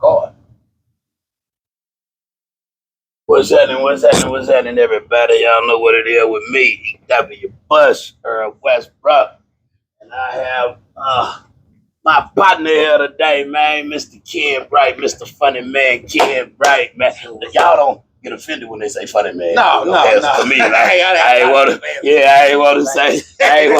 God. What's happening, everybody? Y'all know what it is with me, W. Bush, Earl Westbrook. And I have my partner here today, man, Mr. Ken Bright, Mr. Funny Man, Ken Bright, man. Y'all don't get offended when they say funny man. No. For me, like, I ain't want to say, I ain't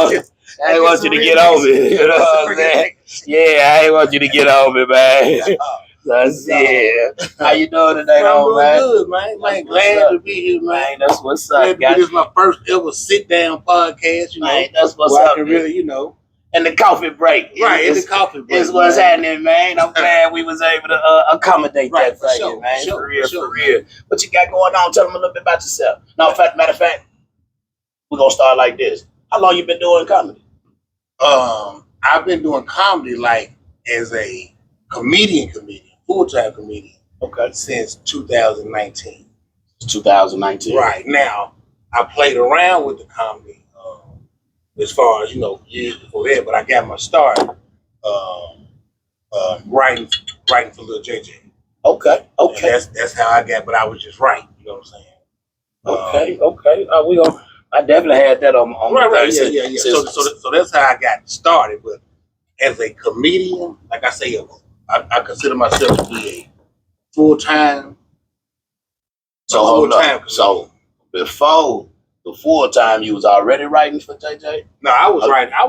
want you to get over it. You know what I'm saying? Yeah, I ain't want you to get over it, man. That's it. How you doing today, I'm man? good, man. Glad to be here, man. That's what's up, guys. This is my first ever sit-down podcast, man, that's what's up. I can really, And the coffee break. the coffee break. Is what's happening, man. I'm glad we was able to accommodate that for you, man. For real. What you got going on? Tell them a little bit about yourself. No, matter of fact, we're going to start like this. How long you been doing comedy? I've been doing comedy like as a comedian, full-time comedian. Okay. Since 2019. 2019. Right. Now, I played around with the comedy as far as, years before that, but I got my start writing for Lil JJ. Okay. And that's how I got, but I was just writing, you know what I'm Okay. saying? I definitely had that on right. Yeah. So that's how I got started. But as a comedian, like I say, I consider myself to be a full-time. So hold up. So before the full time, you was already writing for JJ? No, I was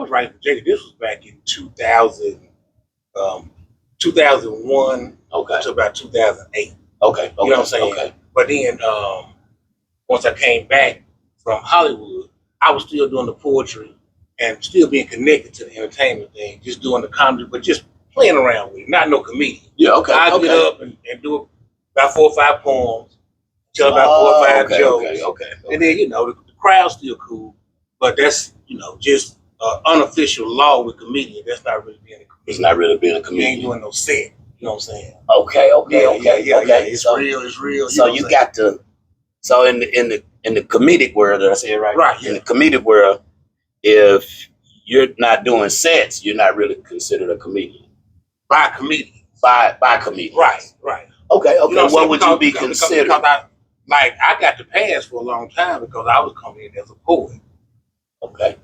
writing for JJ. This was back in 2001 to about 2008. Okay. You know what I'm saying? Okay. But then once I came back from Hollywood, I was still doing the poetry and still being connected to the entertainment thing, just doing the comedy, but just playing around with it, not no comedian. Yeah, okay. I get up and do about 4 or 5 poems, tell about 4 or 5 jokes. Okay. And then, the crowd's still cool, but that's, just unofficial law with comedian. That's not really being a comedian. It's not really being a comedian. You ain't doing no set. You know what I'm saying? Okay. Yeah. It's real. So you got to. So in the comedic world, did I say it right? Right. In the comedic world, if you're not doing sets, you're not really considered a comedian. By comedian. By comedian. Right. Okay. What would you be considered? Because I got the pass for a long time because I was coming in as a poet. Okay.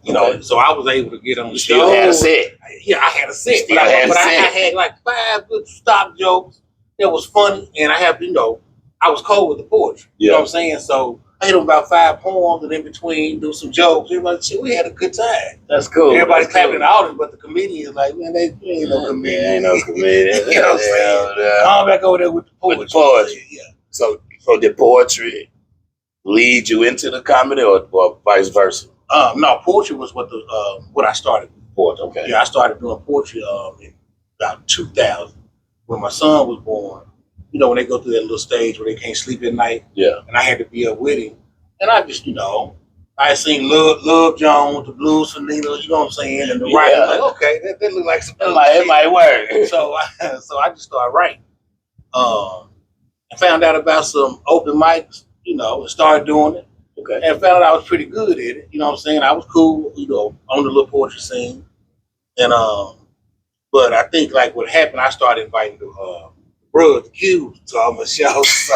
So I was able to get on the show. You had a set. Yeah, I had a set. But I had like 5 good stock jokes that was funny, and I have, I was cold with the poetry. You know what I'm saying? So I hit them about 5 poems, and in between do some jokes. Everybody, shit, we had a good time. That's cool. Everybody clapping in the audience, but the comedian is like, man, they ain't no comedian. Ain't no comedian. You know what I'm saying? I'm back over there with the poetry. Yeah. So did poetry lead you into the comedy or vice versa? No, poetry was what I started with. Poetry, okay. Yeah, I started doing poetry in about 2000 when my son was born. When they go through that little stage where they can't sleep at night. Yeah. And I had to be up with him. And I just, I seen Love Jones, the Blues for Nina, you know what I'm saying? And the writing, like, okay, that look like some it might work. So I just started writing. I found out about some open mics, and started doing it. Okay. And found out I was pretty good at it. You know what I'm saying? I was cool, on the little poetry scene. And but I think like what happened, I started inviting the the Cubes to all my shows. So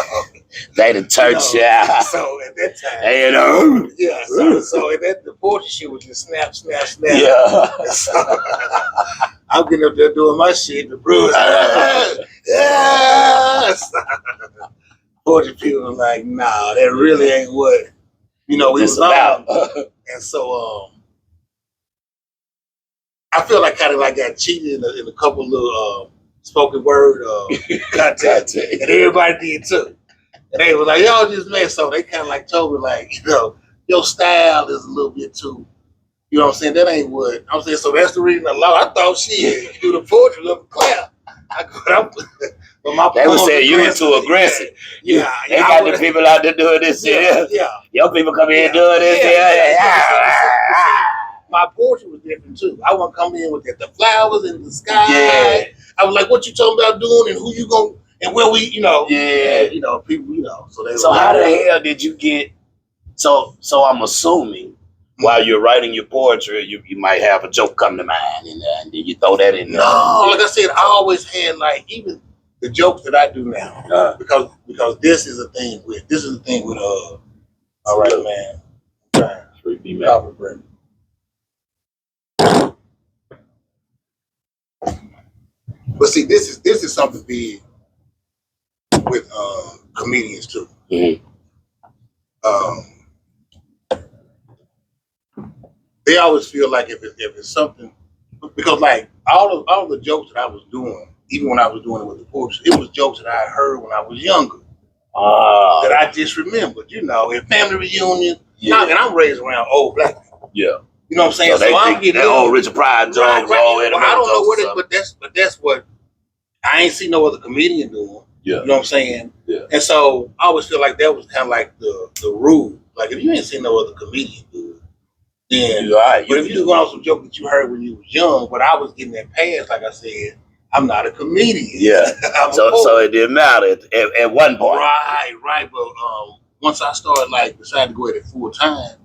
they the church, yeah. So at that time, yeah. So at that the poetry shit was just snap. Yeah. So, I'm getting up there doing my shit. The Brewers, poetry people were like, nah, that really ain't what we was about. And so I feel like kind of like got cheated in a couple of spoken word contests, and everybody did too. And they were like, y'all just mess. So they kind of like told me like, your style is a little bit too, you know what I'm saying? That ain't what I'm saying. So that's the reason I thought shit, do the poetry, look clap. But they would say you were too aggressive. Yeah. They got the people out there doing this shit. Yeah. Your people come in doing this. My poetry was different too. I want to come in with the flowers and the sky. Yeah. I was like, what you talking about doing and who you going and where we, Yeah. And, people, so they. So how the hell did you get? So I'm assuming while you're writing your poetry, you might have a joke come to mind, and then you throw that in there. No, like I said, I always had like even the jokes that I do now, because this is a thing with all right, man. Free be man. But see, this is something big with comedians too. Mm-hmm. They always feel like if it's something, because like all the jokes that I was doing, even when I was doing it with the poetry, it was jokes that I heard when I was younger. That I just remembered, in family reunions. Yeah. And I'm raised around old black people. Yeah. You know what I'm saying? So I'm getting that old Richard Pryor jokes. Right. Well, I don't know what it, but that's what I ain't seen no other comedian doing. Yeah. You know what I'm saying? Yeah. And so I always feel like that was kind of like the rule. Like if you ain't seen no other comedian do it, then right. But if you just going on some joke that you heard when you was young, but I was getting that pass, like I said, I'm not a comedian. Yeah. so it didn't matter at one point. Right. But once I started decided to go at it full time,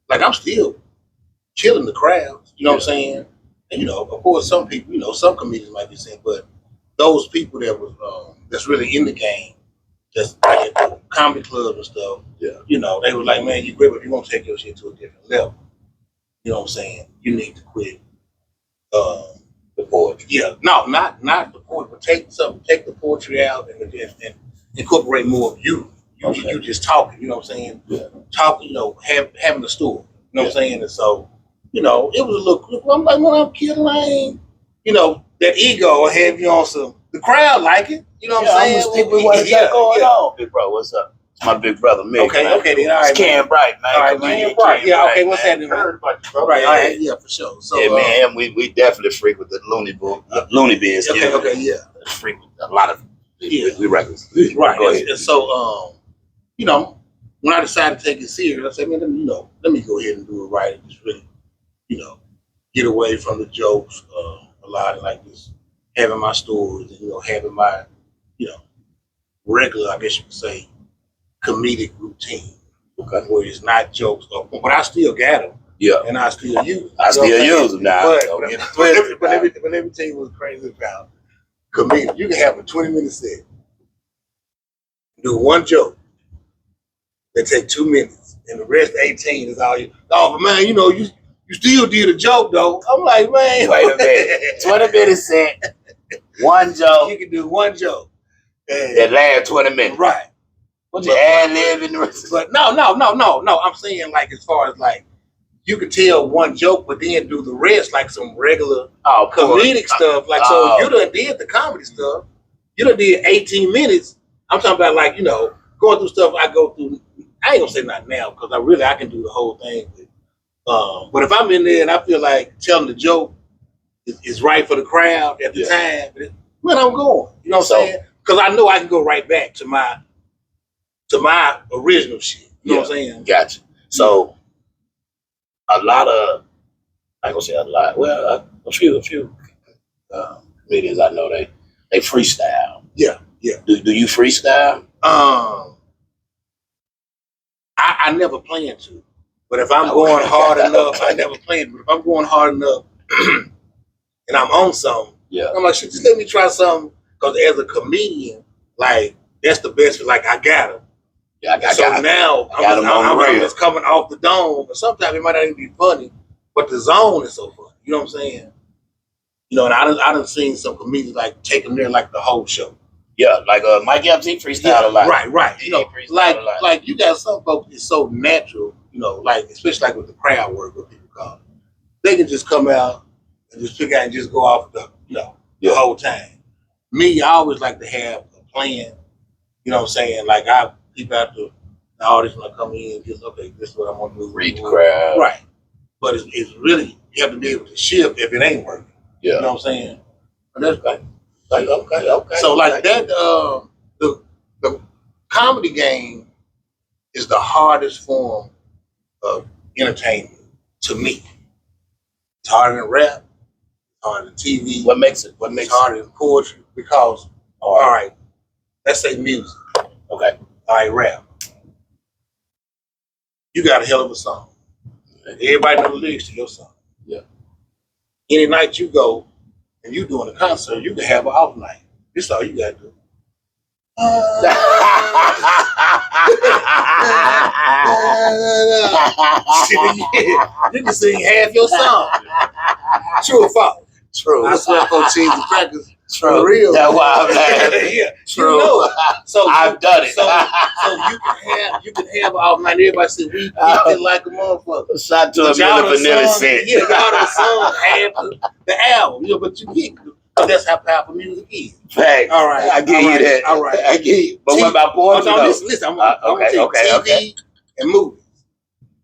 I'm still killing the crowds. You know what I'm saying? And of course, some people, some comedians might be saying, but those people that was that's really in the game, just like at the comedy clubs and stuff. Yeah. They were like, man, you great, but you want to take your shit to a different level. You know what I'm saying? You need to quit. The poetry. Yeah, no, not the poetry, but take the poetry out and incorporate more of you. You just talking, you know what I'm saying? Yeah. Talking, having a story. You know what I'm saying? And so, it was a little, I'm like, well, I'm kidding, I ain't, that ego have you on some, the crowd like it. You know what I'm saying? I'm gonna stick with what's going on. Big bro, what's up? It's my big brother, Mick. Okay, then, all right. It's Cam Bright, man. All right, Cam Bright. Yeah, okay, what's happening, man? Heard about you, bro. Right, all right, yeah, for sure. So, yeah, man, we definitely frequent the Looney Bins. Okay, yeah. Frequent a lot of, we records. Right, go ahead. And so, when I decided to take it serious, I said, man, let me go ahead and do it right and just really, get away from the jokes, a lot of this, having my stories and, having my, regular, I guess you could say, comedic routine. Okay. Where it's not jokes, but I still got them. Yeah. And I still use them. I still use them now. But let me tell you what's crazy about comedian. You can have a 20-minute set, do one joke, that take 2 minutes, and the rest 18 is all you. Oh, but man, you still did a joke though. I'm like, man, wait a minute. 20-minute set, one joke. You can do one joke. That last 20 minutes. Right. What you ad lib in the rest? But no. I'm saying as far as you could tell one joke, but then do the rest some regular comedic stuff. So you done did the comedy stuff. You done did 18 minutes. I'm talking about going through stuff I go through. I ain't gonna say not now because I can do the whole thing. But if I'm in there and I feel like telling the joke is right for the crowd at the time, man, I'm going. You know what I'm saying? Because I know I can go right back to my original shit. You know what I'm saying? Gotcha. So a lot of, I ain't gonna say a lot. Well, a few comedians I know they freestyle. Yeah. Do you freestyle? I never plan to, but if I'm going hard enough, I never plan. But if I'm going hard enough and I'm on something, I'm like, shit, just let me try something. Because as a comedian, that's the best. I got him. Yeah, now I'm just coming off the dome. But sometimes it might not even be funny, but the zone is so funny. You know what I'm saying? And I done seen some comedians take them there the whole show. Yeah, Mike Epps, he freestyle a lot. Right. You got some folks it's so natural. Especially with the crowd work, what people call it. They can just come out and just pick out and just go off the the whole time. Me, I always like to have a plan. You know what I'm saying? I keep out the audience when I come in. Just okay, this is what I'm gonna do. Read the crowd. Right. But it's really you have to be able to shift if it ain't working. Yeah. You know what I'm saying? And that's okay. So that the comedy game is the hardest form of entertainment to me. It's harder than rap. Harder than TV. What makes it harder than poetry? Because all right, let's say music. Okay. All right, rap. You got a hell of a song. Everybody know the lyrics to your song. Yeah. Any night you go and you doing a concert, you can have an off night. This all you gotta do. You can sing half your song. True or false? True. I swear for cheese and crackers. True. For real. That's why I'm laughing. Yeah. True. You know it. So I've done it. So you can have all night. Everybody say we it like a motherfucker. Shot to a But y'all Milli done Vanilli sung- set. Yeah, y'all done sung half the album. You know, but you get because that's how powerful music is. Fact. All right. I give all you right, that. All right. I give you. But what about Oh, poetry? no, though? listen. I'm gonna tell you TV and movies.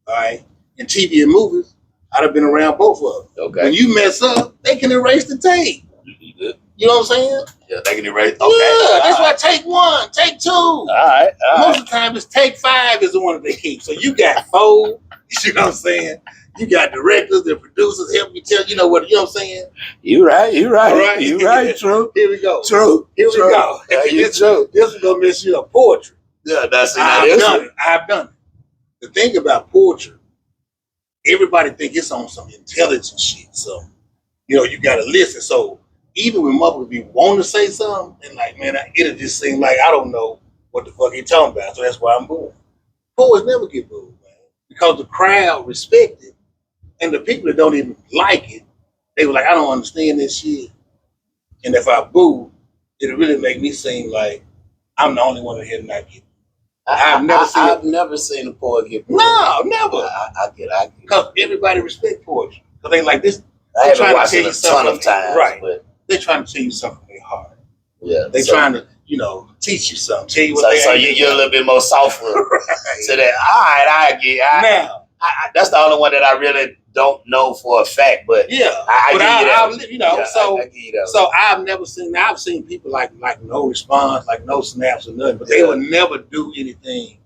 All right. And TV and movies, I'd have been around both of them. Okay. When you mess up, they can erase the tape. You know what I'm saying? Yeah, they can erase. Okay. Yeah, that's why take one, take two. All right. Most of the time, it's take five is the one that they keep. So you got four. You know what I'm saying? You got directors and producers help you tell. You know what I'm saying? You right. All right. You right. True. Here we go. True. Here we go. Yeah, you this, true. this is gonna mess you up. Poetry. Yeah, that's I've done it. The thing about poetry, everybody think it's on some intelligent shit. So, you gotta listen. So even when motherfuckers be wanting to say something, and like, man, it'll just seem like I don't know what the fuck he talking about. So that's why I'm booing. Poets never get booed, man, because the crowd respect it, and the people that don't even like it, they were like, I don't understand this shit. And if I boo, it'll really make me seem like I'm the only one in here not getting. I've never seen a poet get booed. No, never. I get it. Because everybody respect poetry. Because they like this. I haven't trying to watched tell it you a ton of something, times. right. But They're trying to tell you something they hard. yeah. They trying to, teach you something. Tell you what So you're a little bit more softly right. to that. All right, I get Now, that's the only one that I really don't know for a fact, but yeah. I but give you that. so I give you that. so I've seen people like no response, like no snaps or nothing, but they would never do anything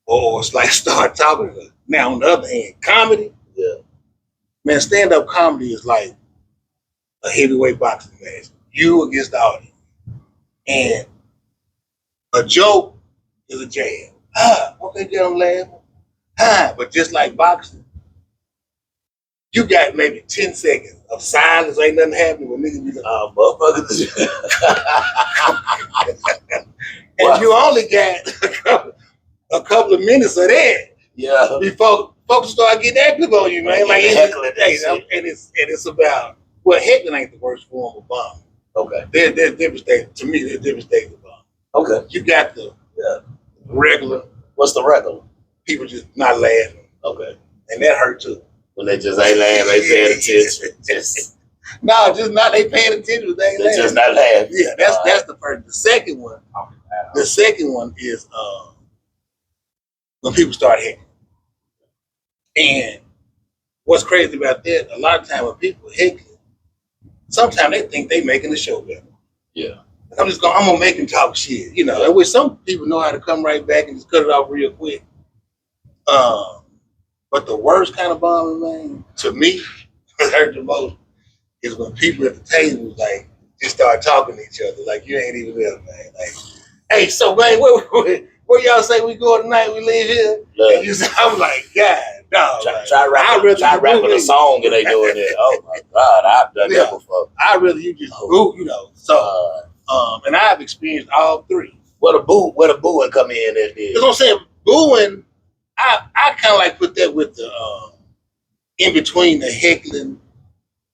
or it's like start talking to us. Now on the other hand, comedy, man, stand-up comedy is like a heavyweight boxing match. You against the audience. And a joke is a jab. Okay, get them laughing. But just like boxing, you got maybe 10 seconds of silence, ain't nothing happening with niggas be like, motherfuckers. and you only got a couple of minutes of that. Yeah. Before folks start getting active on you, man. Like heckling and it's about heckling ain't the worst form of bombing. Okay. There's different stages. To me, there's different stages of bombing. Okay. You got the regular. What's the regular? People just not laughing. Okay. And that hurt too. When they just ain't laughing, they paying attention. Just not they paying attention. They ain't laughing. just not laughing. Yeah, that's the first. The second one. The second one is when people start heckling. And what's crazy about that? A lot of time when people heckling, sometimes they think they making the show better. Yeah. I'm gonna make them talk shit, And which some people know how to come right back and just cut it off real quick. But the worst kind of bombing, man, to me, what hurt the most is when people at the table like just start talking to each other like you ain't even there, man. Like, hey, so man, where y'all say we go tonight? We leave here. And I'm like, God, no. Try rapping a song and they doing it. Oh my God, I've done that before. I'd rather you just boo, So, and I've experienced all three. Where the booing come in at this? That's what I'm saying. Booing, I kind of like put that with the in between the heckling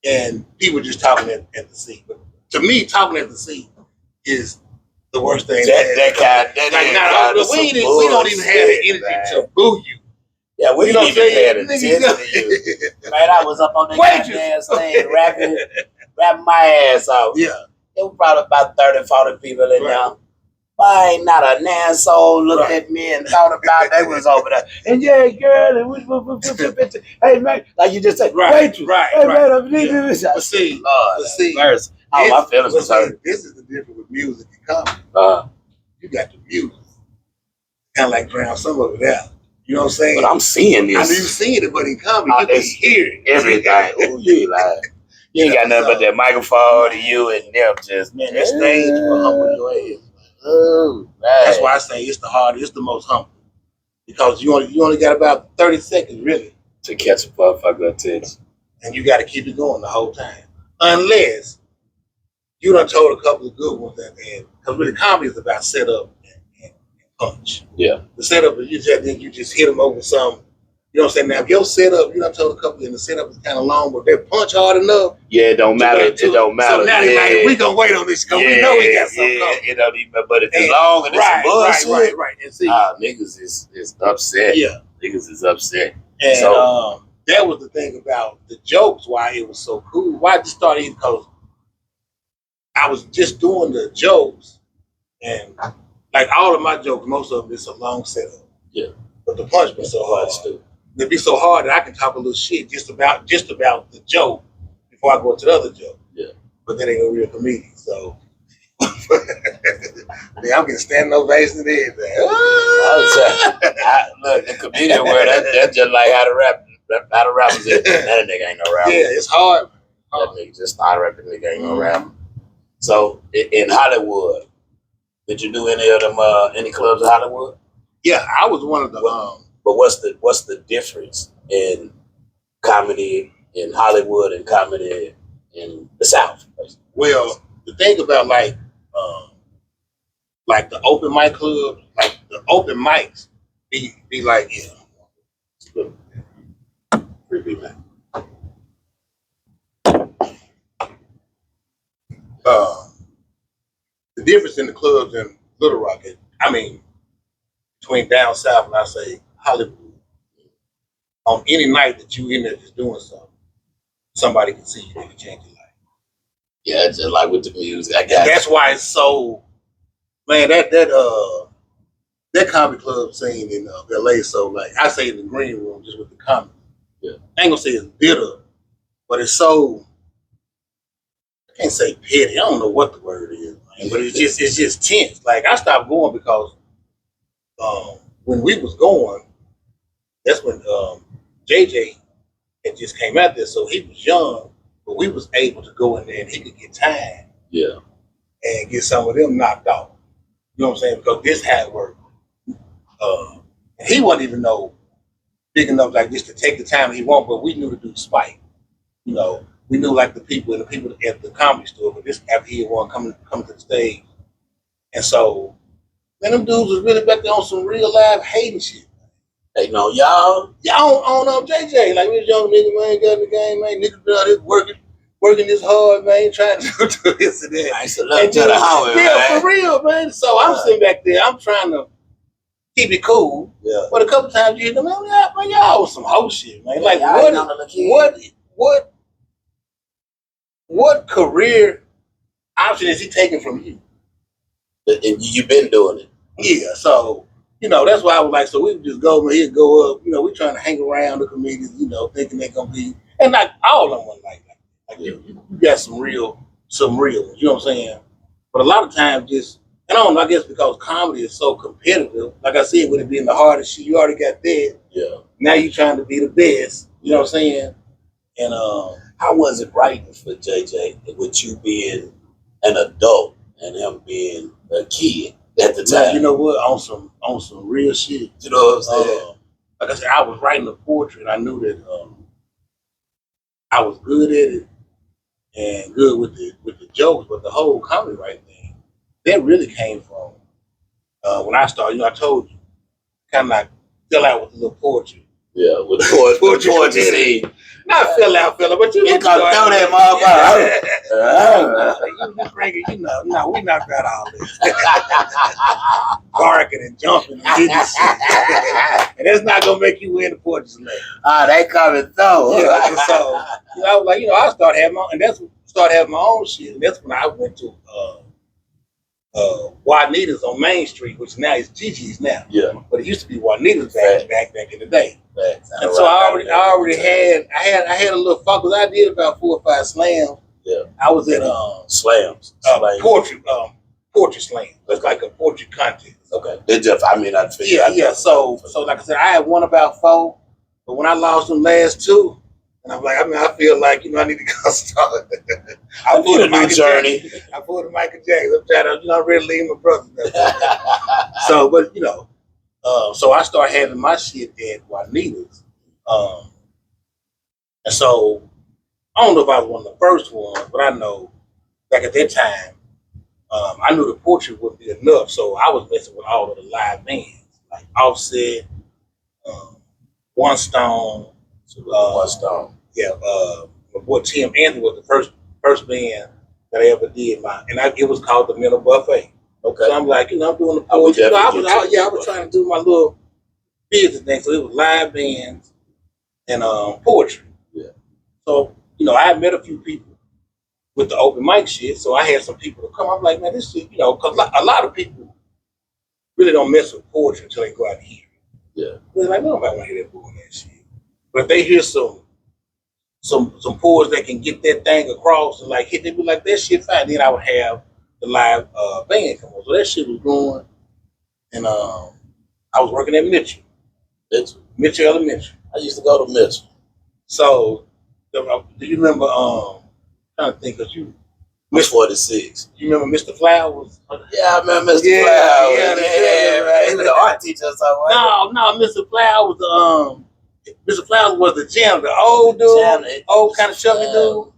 and people just talking at the seat. But to me, talking at the seat is the worst thing. We don't even have the energy to boo you. Yeah, we don't even have attention to you. Man, I was up on the goddamn stage rapping my ass off. Yeah. It was probably about 30, 40 people in there. Why ain't not a nan soul looked at me and thought about they was over there. And yeah, girl, and hey man, like you just said, waitress. Hey man, I'm leaving this. But see, first, my feelings was hurt. This is the difference with music and comedy. You got the music, kind of like drown some of it out. You know what I'm saying? But I'm seeing this. I know you seeing it, but in comedy, you can hear it. Everything. Ooh, you like. You ain't got nothing but that microphone to you and them just, man, that stage will humble your ass. Ooh, that's why I say it's the hardest, it's the most humble. Because you only got about 30 seconds, really. To catch a motherfucker attention. And you got to keep it going the whole time. Unless you done told a couple of good ones, and because really comedy is about setup and punch. Yeah. The setup is you just hit them over some. You know what I'm saying? Now, if your setup, you done told a couple, and the setup is kind of long, but they punch hard enough. Yeah, it don't matter. It don't matter. So now they like, we gonna wait on this because we know we got something coming. It don't even. But if it's long and it's some bullshit, right. And see, niggas is upset. Yeah, niggas is upset. and So that was the thing about the jokes. Why it was so cool. Why I just started because I was just doing the jokes, and like all of my jokes, most of them is a long setup. Yeah. But the punch was so hard. It'd be so hard that I can talk a little shit just about the joke before I go into the other joke. Yeah. But that ain't no real comedian, so I'm getting standing ovation and everything. Look, the comedian world, that's just like how the rappers is. That nigga ain't no rapper. Yeah, it's hard. That nigga just started rapping, nigga ain't no rapper. So in Hollywood, did you do any of them any clubs in Hollywood? Yeah, I was one of the But what's the difference in comedy in Hollywood and comedy in the South? Well, the thing about like the open mic club, like the open mics, be like the difference in the clubs in Little Rock, between down south and I say Hollywood, on any night that you in there just doing something, somebody can see you, they can change your life. Yeah, just like with the music. That's why it's so, man, that comedy club scene in LA, so like I say in the green room just with the comedy. Yeah. I ain't gonna say it's bitter, but it's so, I can't say petty. I don't know what the word is, man, but it's just tense. Like I stopped going because when we was going, that's when JJ had just came out there, so he was young, but we was able to go in there and he could get time. Yeah. And get some of them knocked off. You know what I'm saying? Because this had worked. He wasn't even big enough like this to take the time he wanted, but we knew to do the spike. You know, we knew like the people at the comedy store, but this after he had come to the stage. And so, man, them dudes was really back there on some real live hating shit. Hey, no, y'all on JJ, like this young nigga, man, got in the game, man, nigga out here working this hard, man, trying to do this and that. I used to love to the Howard, yeah, man. for real, man. So I'm sitting back there, I'm trying to keep it cool. Yeah. But a couple times you hear them, man, y'all was some whole shit, man. Like what career option is he taking from you? And you've been doing it. Yeah, so that's why I was like, so we would just go, he'd go up, we trying to hang around the comedians, thinking they're gonna be, and like all of them were like that. Like you got some real ones, you know what I'm saying? But a lot of times I don't know, I guess because comedy is so competitive, like I said, with it being the hardest shit, you already got that. Yeah. Now you're trying to be the best, you know what I'm saying? And how was it writing for JJ with you being an adult and him being a kid at the time? You know what? On some real shit. You know what I'm saying? Like I said, I was writing the poetry and I knew that I was good at it and good with the jokes, but the whole comedy writing thing, that really came from when I started, I told you, kind of like fell out with a little poetry. Yeah, with the poetry scene. Not fell out, but you gonna throw that motherfucker. No, we knocked out all this. Barking and jumping and hitting shit. And that's not gonna make you win the poetry slam. They coming through. Yeah, so I was like, I started having my own shit. And that's when I went to Juanita's on Main Street, which now is Gigi's now. Yeah. But it used to be Juanita's back in the day. Facts. And so I had a little fun because I did about 4 or 5 slams. Yeah. I was at slams. Poetry slam. It's like a poetry contest. Okay. I figured. Yeah. So like I said, I had won about 4, but when I lost them last 2, and I'm like, I feel like I need to go start. I need a new journey. I pulled a Michael Jackson. I'm trying to, I'm ready to leave my brother. So, but so I started having my shit at Juanita's. And so I don't know if I was one of the first ones, but I know back at that time, I knew the portrait wouldn't be enough, so I was messing with all of the live bands, like Offset, um, One Stone. One Stone. Yeah, my boy Tim Anthony was the first band that I ever did. It was called the Mental Buffet. Okay. So I'm like, I'm doing the I would poetry. definitely I was trying to do my little business thing. So it was live bands and poetry. Yeah. So, I had met a few people with the open mic shit. So I had some people to come. I'm like, man, this shit, because a lot of people really don't mess with poetry until they go out and hear it. Yeah. They're like, nobody want to hear that bull and that shit. But if they hear some poets that can get that thing across and like hit, they be like, that shit fine. Then I would have the live band come on. So that shit was going. And I was working at Mitchell Elementary. I used to go to Mitchell. So do you remember? Trying to think, cause you Miss 46. You remember Mr. Flowers? Yeah, I remember Mr. Yeah, Flowers. yeah, Right. He was the art teacher or something. No, Mr. Flowers. Mr. Flowers was the janitor, the old dude, old kind of chubby dude.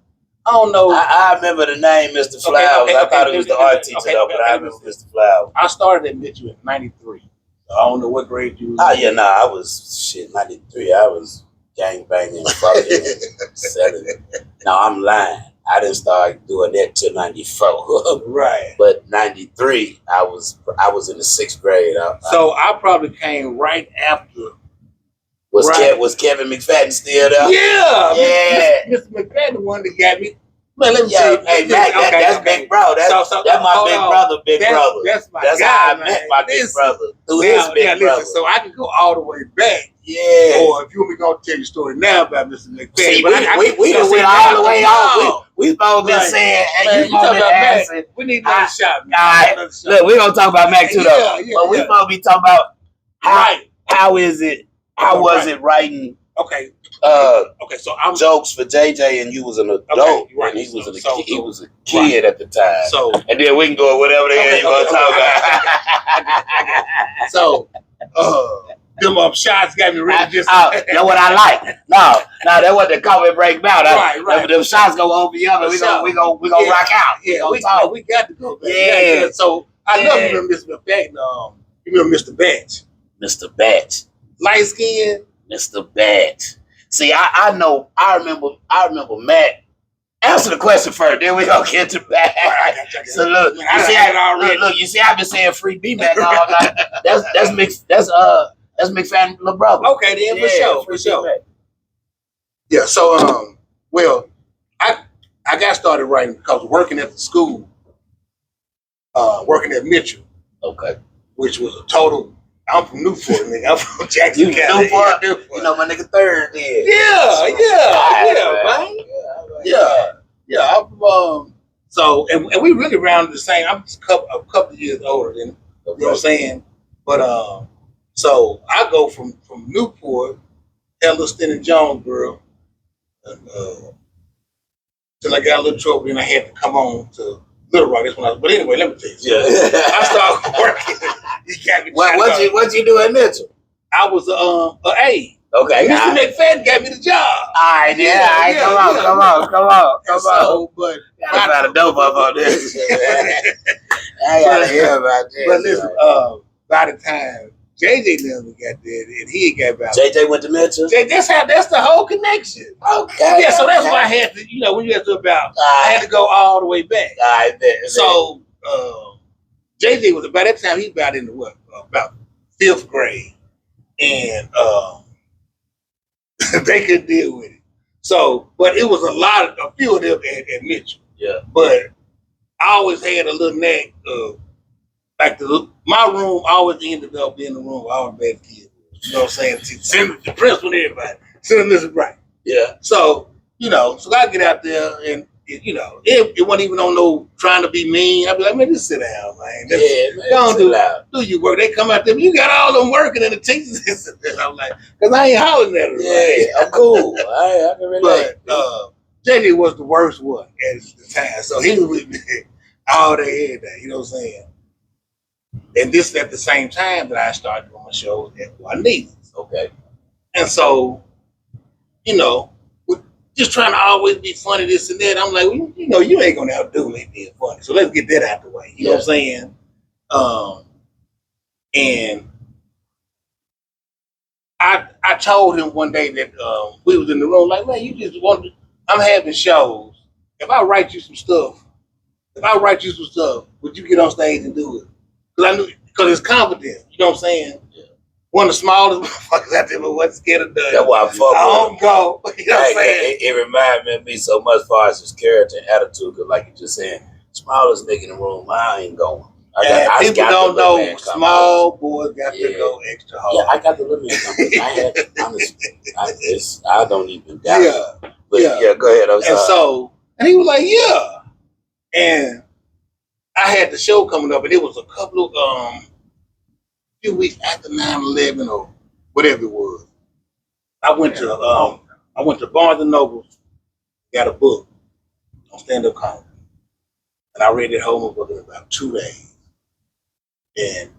I don't know. I remember the name Mr. Flowers. I thought he was the art teacher though, but I remember Mr. Flowers. I started at Mitchell in '93. So I don't know what grade you was. Oh yeah, I was 93. I was gang banging fucking 7. No, I'm lying. I didn't start doing that till '94. Right. But '93, I was in the 6th grade. So I probably came right after. Was Kevin McFadden still there? Yeah. Mr. McFadden, the one that got me. Man, let me see. Hey, Mac, that's Big Bro. That's my big brother, Big Brother. That's my That's guy, how I man. met my big brother. Through his big brother. So I can go all the way back. Yeah. Or if you want me to go tell you a story now about Mr. McFadden. See, but we done went all the way on. We supposed to be saying, hey, you supposed to be asking. We need another shot, man. All right. Look, we're going to talk about Mac too, though. But we supposed to be talking about how is it, how was it writing okay, so I'm jokes for JJ and you was an adult right. and he was a kid at the time. So and then we can go with whatever the hell you want to talk about. So them shots got me ready just that's what I like. No, that wasn't the comment break out. Right. Them shots go over the other. We gonna rock out. Yeah, we got to go back. Yeah. So I love you remember Mr. McFadden. You remember Mr. Batch? Mr. Batch. Light skin. Mr. Batch. See, I remember Matt. Answer the question first, then we gonna get to Matt. So look, you see, I've been saying free B Mac all night. That's McFadden little brother. Okay, then for sure. Yeah, so well, I got started writing because working at the school, working at Mitchell. Okay. Which was a total. I'm from Newport, nigga. I'm from Jackson County. Newport? You know my nigga Third did. Yeah. I'm so and we really rounded the same. I'm just a couple of years older than you know what I'm saying. But so I go from Newport, Elliston and Jonesboro, and till I got a little trouble and I had to come on to Little Rock. That's when I was. But anyway, let me tell you. So I started working. What you do at Mitchell? I was a aide. Okay. Mr. McFadden got me the job. All right, come on. So, but I got a dope up on this. I gotta hear about this. But listen, by the time JJ never got there, and he got about JJ went to Mitchell. That's the whole connection. Okay. Yeah, so that's why I had to, when you have to I had to go all the way back. I bet. So JJ was by that time he about in the about 5th grade, and they couldn't deal with it. So, but it was a few of them at Mitchell. Yeah. But I always had a little knack of like my room always ended up being the room with all the bad kids. You know what I'm saying? Send the principal and everybody. Send Mrs. Bright. Yeah. So, so I get out there and it wasn't even on no trying to be mean. I'd be like, man, just sit down, man. Don't do your work. They come out there, you got all them working and the teachers. And I'm like, because I ain't hollering at them. Yeah, I'm cool. I can relate. But JD was the worst one at the time. So he was with me all day, every day. You know what I'm saying? And this at the same time that I started doing my show at Juanita's. Okay. And so, just trying to always be funny, this and that. I'm like, well, you know, you ain't gonna outdo me being funny. So let's get that out the way. You know what I'm saying? And I told him one day that we was in the room, like, man, you just want to, I'm having shows. If I write you some stuff, would you get on stage and do it? Because I knew, because it's confidence. You know what I'm saying? Yeah. One of the smallest motherfuckers out there, but wasn't scared of nothing. That's why I fuck I don't go. You know what I'm saying? It reminded me so much as far as his character and attitude. Because like you just saying, smallest nigga in the room, I ain't going. People don't know small boys got to go extra hard. Yeah, I got the limit company. I had, honestly, I don't even doubt it. But yeah, go ahead. I'm sorry. And he was like, yeah. And I had the show coming up, and it was a couple of few weeks after 9/11 or whatever it was. I went to Barnes and Noble, got a book on stand-up comedy, and I read that whole book in about 2 days. And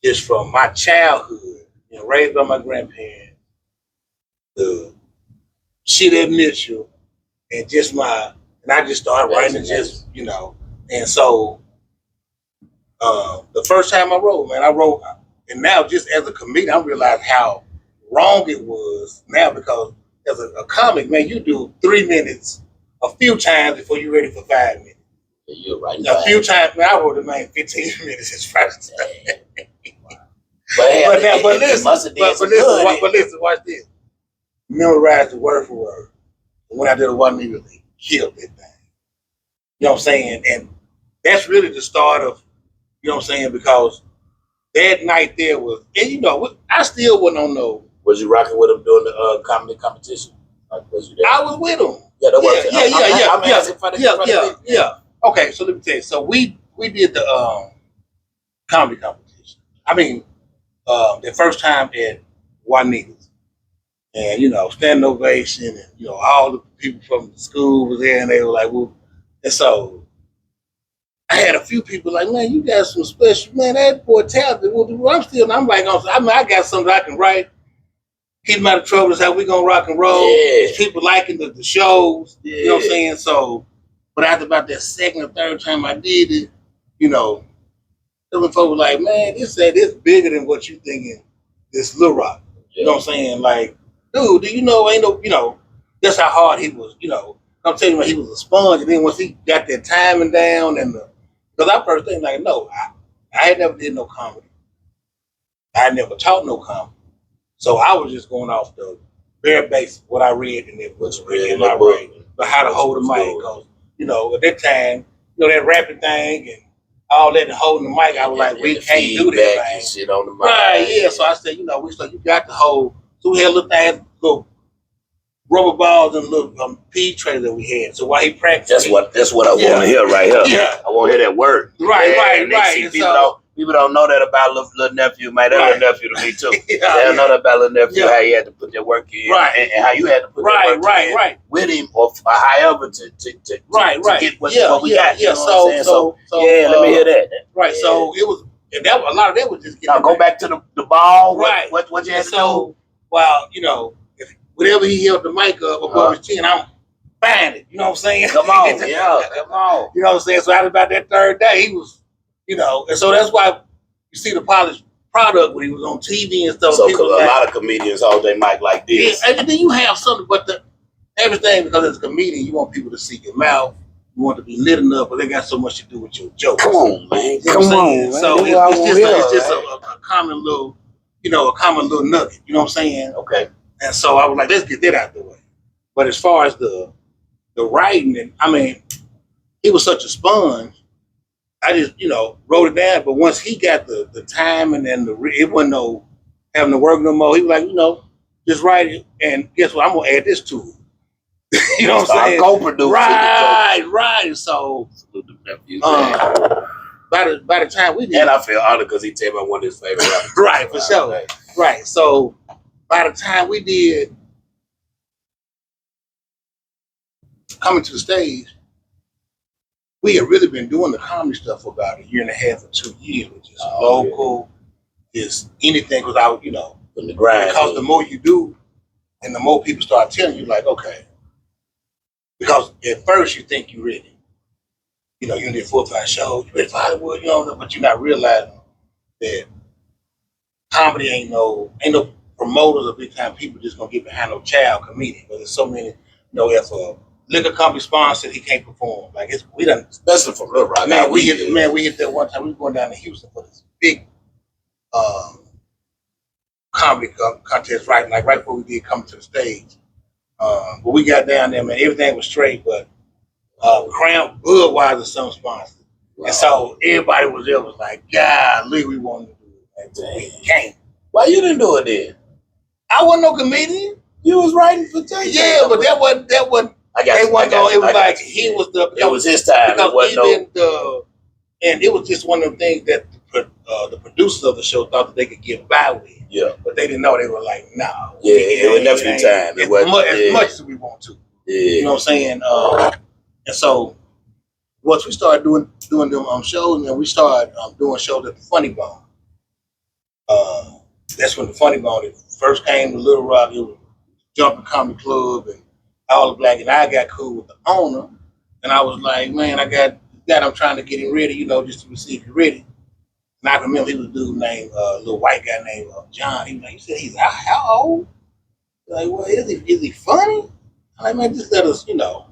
just from my childhood, you know, raised by my grandparents, the shit at Mitchell, and just and I just started writing, just, you know. And so the first time I wrote, and now just as a comedian, I realized how wrong it was now, because as a comic, man, you do 3 minutes a few times before you're ready for 5 minutes. You're right. A few times, man, I wrote a man 15 minutes is first time. But listen, watch this. Memorize the word for word. And when I did a one minute, they killed that thing. You know what I'm saying? And that's really the start of, you know what I'm saying, because that night there was, and you know, I still wasn't on no. Was you rocking with him during the comedy competition? Like, was you there? I was with him. Yeah. Okay, so let me tell you. So we did the comedy competition. I mean, the first time at Juanita's, and you know, standing ovation, and you know, all the people from the school was there, and they were like, "Well," and so I had a few people like, "Man, you got some special, man. That boy talented." I'm like, I got something I can write. Keep him out of trouble. Is how we gonna rock and roll. Yeah. People liking the shows. Yeah. You know what I'm saying? So. But after about that second or third time I did it, you know, some folks were like, man, this bigger than what you thinking. This Lil Rock. You know what I'm saying? Like, dude, do you know, ain't no, you know, that's how hard he was, you know. I'm telling you, he was a sponge. And then once he got that timing down, and because I first think, like, no, I had never did no comedy. I had never taught no comedy. So I was just going off the bare basics, what I read in that book, in my brain, but how to hold a mic. Because, you know, at that time, you know, that rapping thing and all that and holding the mic, I was like, we can't do that thing. Shit on the mic. Right, yeah. So I said, you know, you got to hold. So we had little rubber balls and little pea tray that we had. So while he practiced, that's what I want to hear right here. Yeah, I want to hear that word. Right. People don't know that about little nephew. That little nephew to me too. They don't know that about little nephew. How he had to put that work in, and how you had to put that work in with him, or however to get what we got. Yeah. So let me hear that. Right. Yeah. So it was, and that a lot of that was just getting. Now go back to the ball. Right. What you had to do? Well, you know, whenever he held the mic up above his chin, I'm buying it. You know what I'm saying? Come on, come on. You know what I'm saying? So after about that third day, he was. You know, and so that's why you see the polished product when he was on TV and stuff. So a lot of comedians hold their mic like this. Yeah, and then you have something, but everything, because as a comedian, you want people to see your mouth. You want to be lit enough, but they got so much to do with your jokes. Come on, man. You know what I'm saying? So it's just a common little, you know, a common little nugget. You know what I'm saying? Okay. And so I was like, let's get that out the way. But as far as the writing, and I mean, he was such a sponge. I just, you know, wrote it down. But once he got the time and then it wasn't no having to work no more. He was like, you know, just write it. And guess what? I'm going to add this to it. You know what I'm saying? Co-produce. Right. So, by the time we did. And I feel honored because he told me one of his favorite rappers. Right, for sure. Right. So, by the time we did Coming to the Stage, we had really been doing the comedy stuff for about 1.5 years or 2 years, which is local, just anything without, you know, in the grind. Because the more you do, and the more people start telling you, like, okay, Because at first you think you're ready. You know, you did 4 or 5 shows, you ready for Hollywood, you know, but you're not realizing that comedy ain't no promoters or big time people just gonna get behind no child comedian. But there's so many, you know, if a liquor company sponsored, he can't perform. Like we done, especially from Little Rock. man, we hit that one time. We were going down to Houston for this big comedy contest, right before we did come to the stage. But we got down there, man, everything was straight, but Crown Budweiser some sponsored. Wow. And so everybody was there was like, golly, we wanted to do it. And we came. Why you didn't do it then? I wasn't no comedian. You was writing for Tay. Yeah, but that wasn't. I got it was like he was the. It was his time. Because it wasn't and it was just one of the things that the producers of the show thought that they could get by with. Yeah. But they didn't know. They were like, no. Yeah, it was never time. It wasn't as much as we want to. Yeah. You know what I'm saying? And so once we started doing them shows, and we started doing shows at the Funny Bone. That's when the Funny Bone first came to Little Rock. It was Jumping Comedy Club and all the black, and I got cool with the owner, and I was like, man, I'm trying to get him ready, you know, just to see if you're ready. And I remember he was a dude named little white guy named John. He was like, you said he's how old? Like, well, is he funny? I'm like, man, just let us, you know.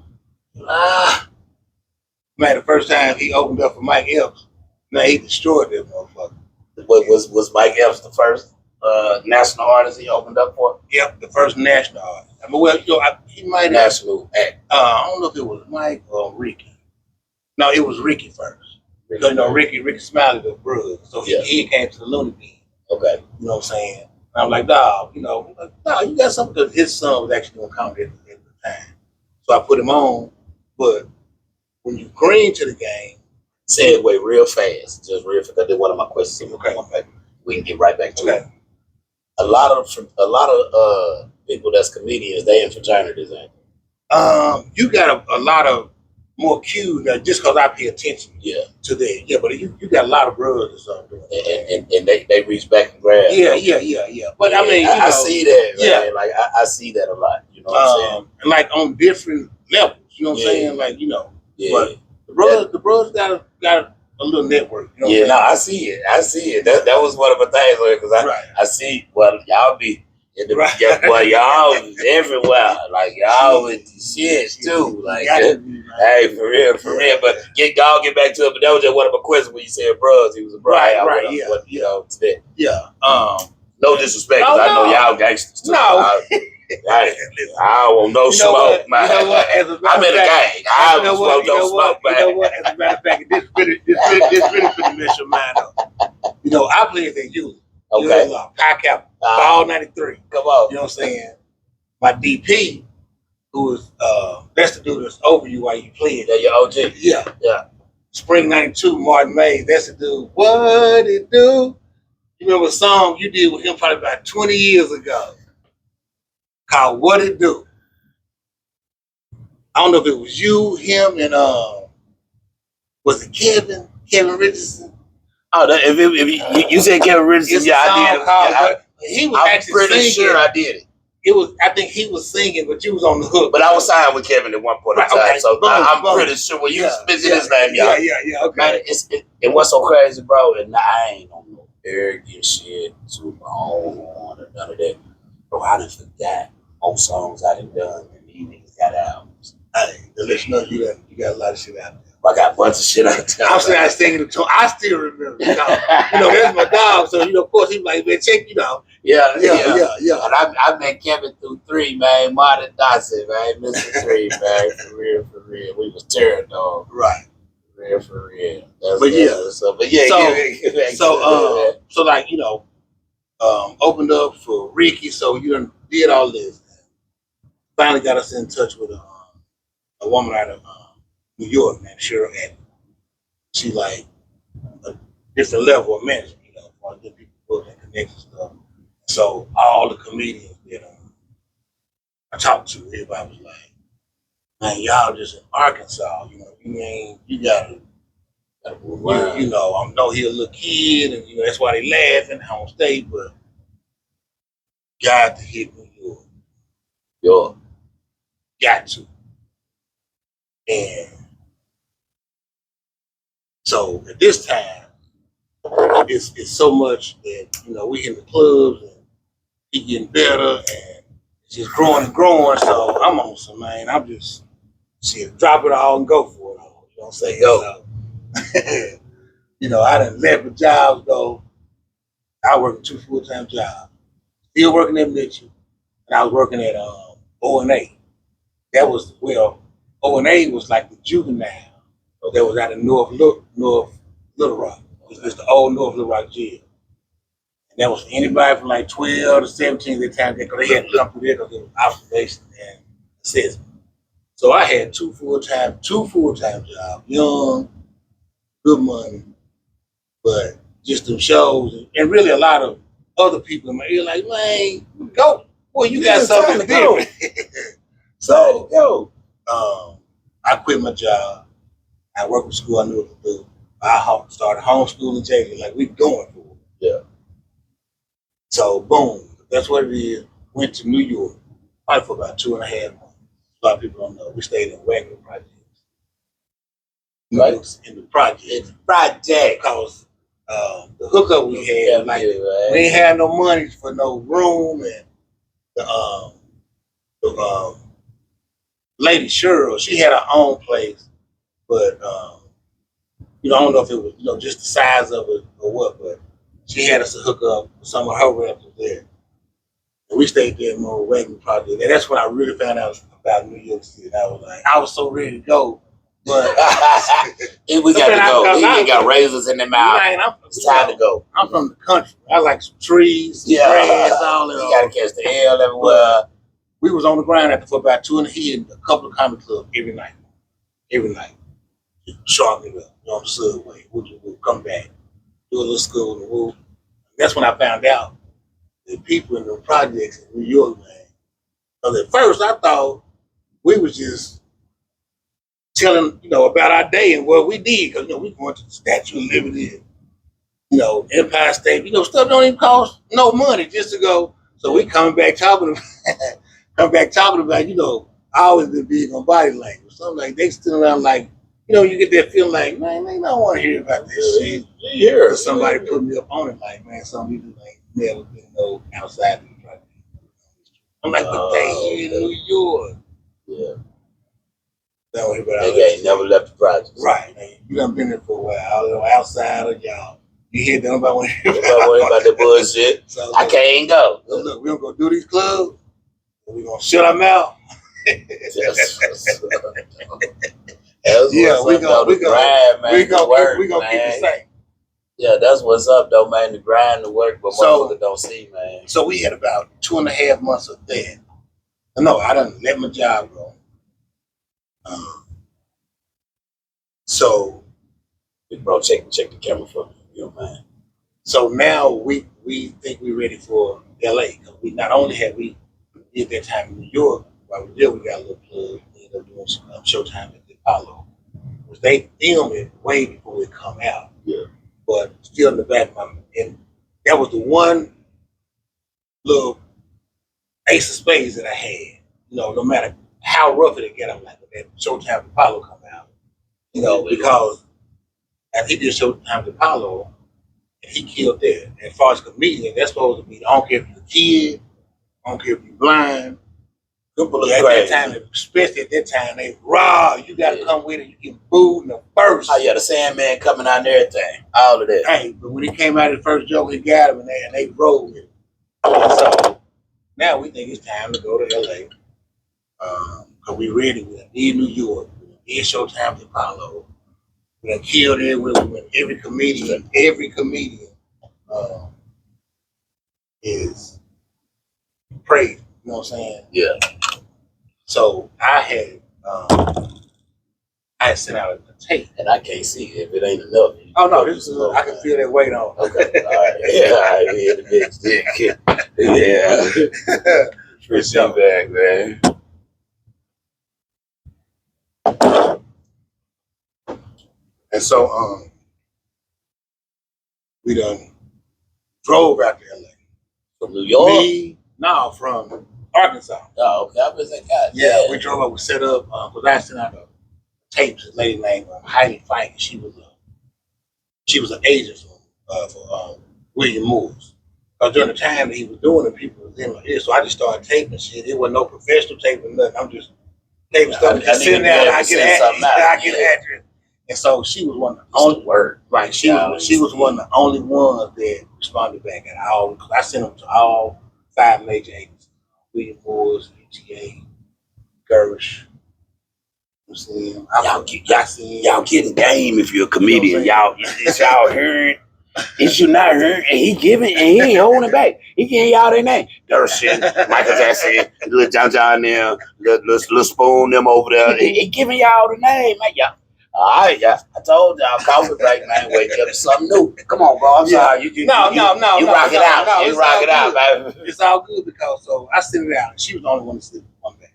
Man, the first time he opened up for Mike Epps, man, he destroyed that motherfucker. Was Mike Epps the first national artist he opened up for? Yep, the first national artist. I mean, well, you know, he might have. National act. I don't know if it was Mike or Ricky. No, it was Ricky first. Because, you know, Ricky Smiley was brother. So he came to the Looney Bin. Okay. You know what I'm saying? And I'm like, dog, you know, you got something, because his son was actually doing comedy at the time. So I put him on, but when you green to the game, segue real fast, just real fast. That's one of my questions. Okay. We can get right back to it. A lot of people that's comedians, they in fraternities, ain't they? You got a lot of more cues just because I pay attention to that. Yeah, but you got a lot of brothers doing that. And they reach back and grab. Yeah. But I mean, I see that, man. Yeah. Like I see that a lot. You know what I'm saying? And like on different levels. You know what I'm saying? Like, you know. Yeah. But the brothers got a little network. You know yeah, no, I see it. That was one of the things because I see. Well, y'all be in the well, y'all everywhere. Like y'all with the shit too. Like, hey, for real. But get back to it. But that was just one of my questions when you said bros. He was a bro. Right. You know, today. Yeah. No disrespect, because I know y'all gangsters too. No. I don't want no smoke, man. You know what? I'm in the gang. I don't want no smoke, man. You know what? As a matter of fact, this really finna mess your mind up. You know, I played at youth. Okay. Pie Cap, Ball 93. Come on. You know what I'm saying? My DP, who was that's the dude that's over you while you playing. Yeah, your OG. Yeah. Spring 92, Martin Mays. That's the dude. What it do? You remember a song you did with him probably about 20 years ago called What It Do? I don't know if it was you, him, and was it Kevin Richardson? Oh, if you said Kevin Richardson, I did. He was I'm pretty singing. sure I did it. I think he was singing, but you was on the hook. But I was signed with Kevin at one point in time, so I'm pretty sure. Well, you mentioned his name, y'all. Yeah. Okay. Man, and what's so crazy, bro? And I ain't on no arrogant shit to my own or none of that. Bro, I done forgot most songs I done done, and these niggas got albums. Hey, to let you know you got a lot of shit out there. I got a bunch of shit out there. I'm saying I was singing the tune. I still remember. You know, that's my dog. So of course, he's like, man, check. Yeah. And I met Kevin through 3, man. Martin Dawson, man. Mr. 3, man. For real. We was tearing, dog. Right. For real. So like, opened up for Ricky. So you done did all this. Finally got us in touch with a woman out of New York, man, Cheryl Adams. She like a different level of management, for good people building connections and stuff. So all the comedians that I talked to, everybody was like, man, y'all just in Arkansas, you gotta I know he a little kid, and that's why they laughing on stage, but got to hit New York. Yo. Got to. And so at this time, it's so much that we in the clubs and he getting better and it's just growing and growing. So I'm on some man. I'm just shit, drop it all and go for it all. You know what I'm saying? Go. So, I done let my jobs go. I work 2 full-time jobs. Still working at Mitchell, and I was working at O&A. That was O&A was like the juvenile that was out of North Little Rock. It was just the old North Little Rock jail. And that was for anybody from like 12 to 17 at the time because they had to come through there because it was observation and assessment. So I had two full-time jobs, young, good money, but just them shows and really a lot of other people in my ear like, man, go. Boy, you got something different. So I quit my job. I worked with school I knew what to do. I started homeschooling JJ, like we going for it. Yeah. So boom, that's what it is. Went to New York, probably for about 2.5 months. A lot of people don't know. We stayed in Wagner Projects. Right. In the project. Because the hookup we had, we ain't had no money for no room, and the lady Cheryl, she had her own place, but I don't know if it was just the size of it or what, but she had us to hook up with some of her relatives there. And we stayed there in Moore Wagner Project. And that's when I really found out about New York City. I was so ready to go. But we got to go. We got razors in the mouth. It's time to go. I'm from the country. I like some trees, some grass, all that. You got to catch the air everywhere. We was on the ground for about 2 and a couple of comedy clubs every night. Sharpen it up, on the subway. We'll come back, do a little school, and that's when I found out the people in the projects in New York, man. Because at first I thought we was just telling, about our day and what we did. Because, we going to the Statue of Liberty and, Empire State. Stuff don't even cost no money just to go. So we coming back talking about, I always been big on body language. So I'm like, they still around like, you get that feeling like, man, they don't want to hear about this shit. Yeah. Somebody put me up on it, like, man, some people ain't never been outside of the project. I'm like, but they here in New York. Yeah. They don't hear about they ain't never left the project. Right. Man, you done been there for a while. Outside of y'all. You hear them about the bullshit. So, I can't go. Look, we're going to go do these clubs. And we're going to shut them out. Yeah, we gonna keep the same. Yeah, that's what's up though, man. The grind, the work, but motherfuckers don't see, man. So we had about 2.5 months of that. No, I done let my job go. So, bro, check the camera for me, man. So now we think we're ready for LA. We not only had we did that time in New York, while we did, we got a little plug. We ended up doing some showtime at the Apollo. They film it way before it come out. Yeah. But still in the back of my mind. And that was the one little ace of spades that I had. No matter how rough it got, I'm like, when that Showtime Apollo come out. Because as he did Showtime Apollo, and he killed that. And as far as comedian, that's supposed to be, I don't care if you're a kid, I don't care if you're blind. At that time, especially at that time, they raw. You got to come with it. You get booed in the first. Oh yeah, the Sandman coming out and everything. All of that. Hey, but when he came out, the first joke, he got him in there, and they rolled with it. So now we think it's time to go to LA. Because we ready. We're in New York. We're in Showtime at Apollo. We're going to kill there with every comedian. Every comedian is praised. You know what I'm saying? Yeah. So I had sent out a tape. And I can't see it if it ain't enough. Oh no, this is I can feel that weight on. Okay. All right. Yeah, all right. We hit the big stick. Yeah. Appreciate back, man. And so we done drove out to LA. From New York? No, from Arkansas. Oh, okay. I was like, God. Yeah, we drove up, we set up, because I sent out a tapes. A lady named Heidi Fike. She was an agent for William Morris. During the time that he was doing it, people was in my ear. So I just started taping shit. It wasn't no professional taping, nothing. I'm just taping stuff. Just sitting there and I get an address. And so she was one of the only word. Right. She was one of the only ones that responded back at all. I sent them to all 5 major agencies. William Morris, UTA, Gersh. Y'all get the game if you're a comedian. Y'all, is y'all hearing? Is you not hearing? And he giving, and he ain't holding it back. He getting y'all their name. Gershon, Michael Jackson, little John there, little Spoon them over there. He giving y'all the name, man. Y'all. All right, yeah. I told y'all, coffee break, man. Wake up, something new. Come on, bro. I'm sorry. You rock it out. You rock it out, baby. It's all good because I sent it out. And she was the only one to slip on that.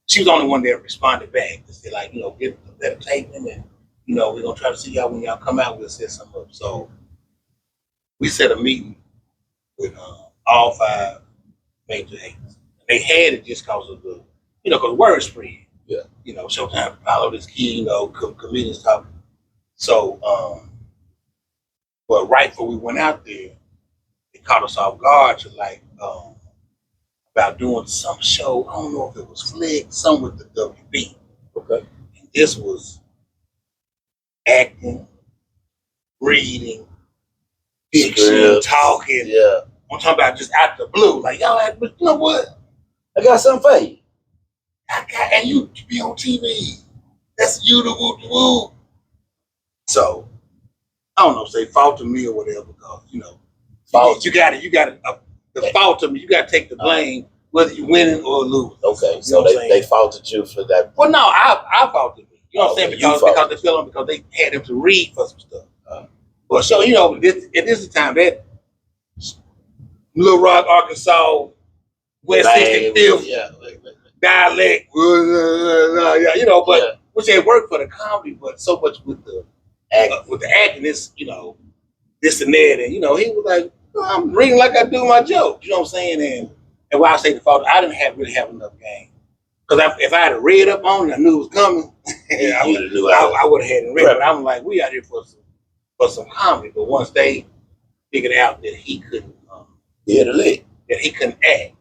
She was the only one that responded back to say like, get a better taping and we're gonna try to see y'all when y'all come out. We'll set something up. So we set a meeting with all 5 major agents. They had it just because of the, because word spread. Yeah. Showtime follow this kid, comedians talking. So, but right before we went out there, they caught us off guard to about doing some show. I don't know if it was Flick, some with the WB. Okay. And this was acting, reading, fiction, talking. Yeah. I'm talking about just out the blue. Like, y'all act, but you know what? I got something for you. And you be on TV. That's you the woo. So, I don't know, say fault to me or whatever, because, fault. You got it. The fault to me, you got to take the blame, whether you winning or losing. Okay, so they faulted you for that. Well, no, I faulted me. You know what I'm saying? Because they feel because they had them to read for some stuff. But so, this is the time that Little Rock, Arkansas, West 65th, dialect, but which they work for the comedy, but so much with the acting, this, this and that, and he was like, I'm reading like I do my joke, you know what I'm saying? And why I say the fault, I didn't really have enough game. Because if I had read up on it, I knew it was coming. I would have had it read. But I'm like, we out here for some comedy. But once they figured out that he couldn't, that he couldn't act,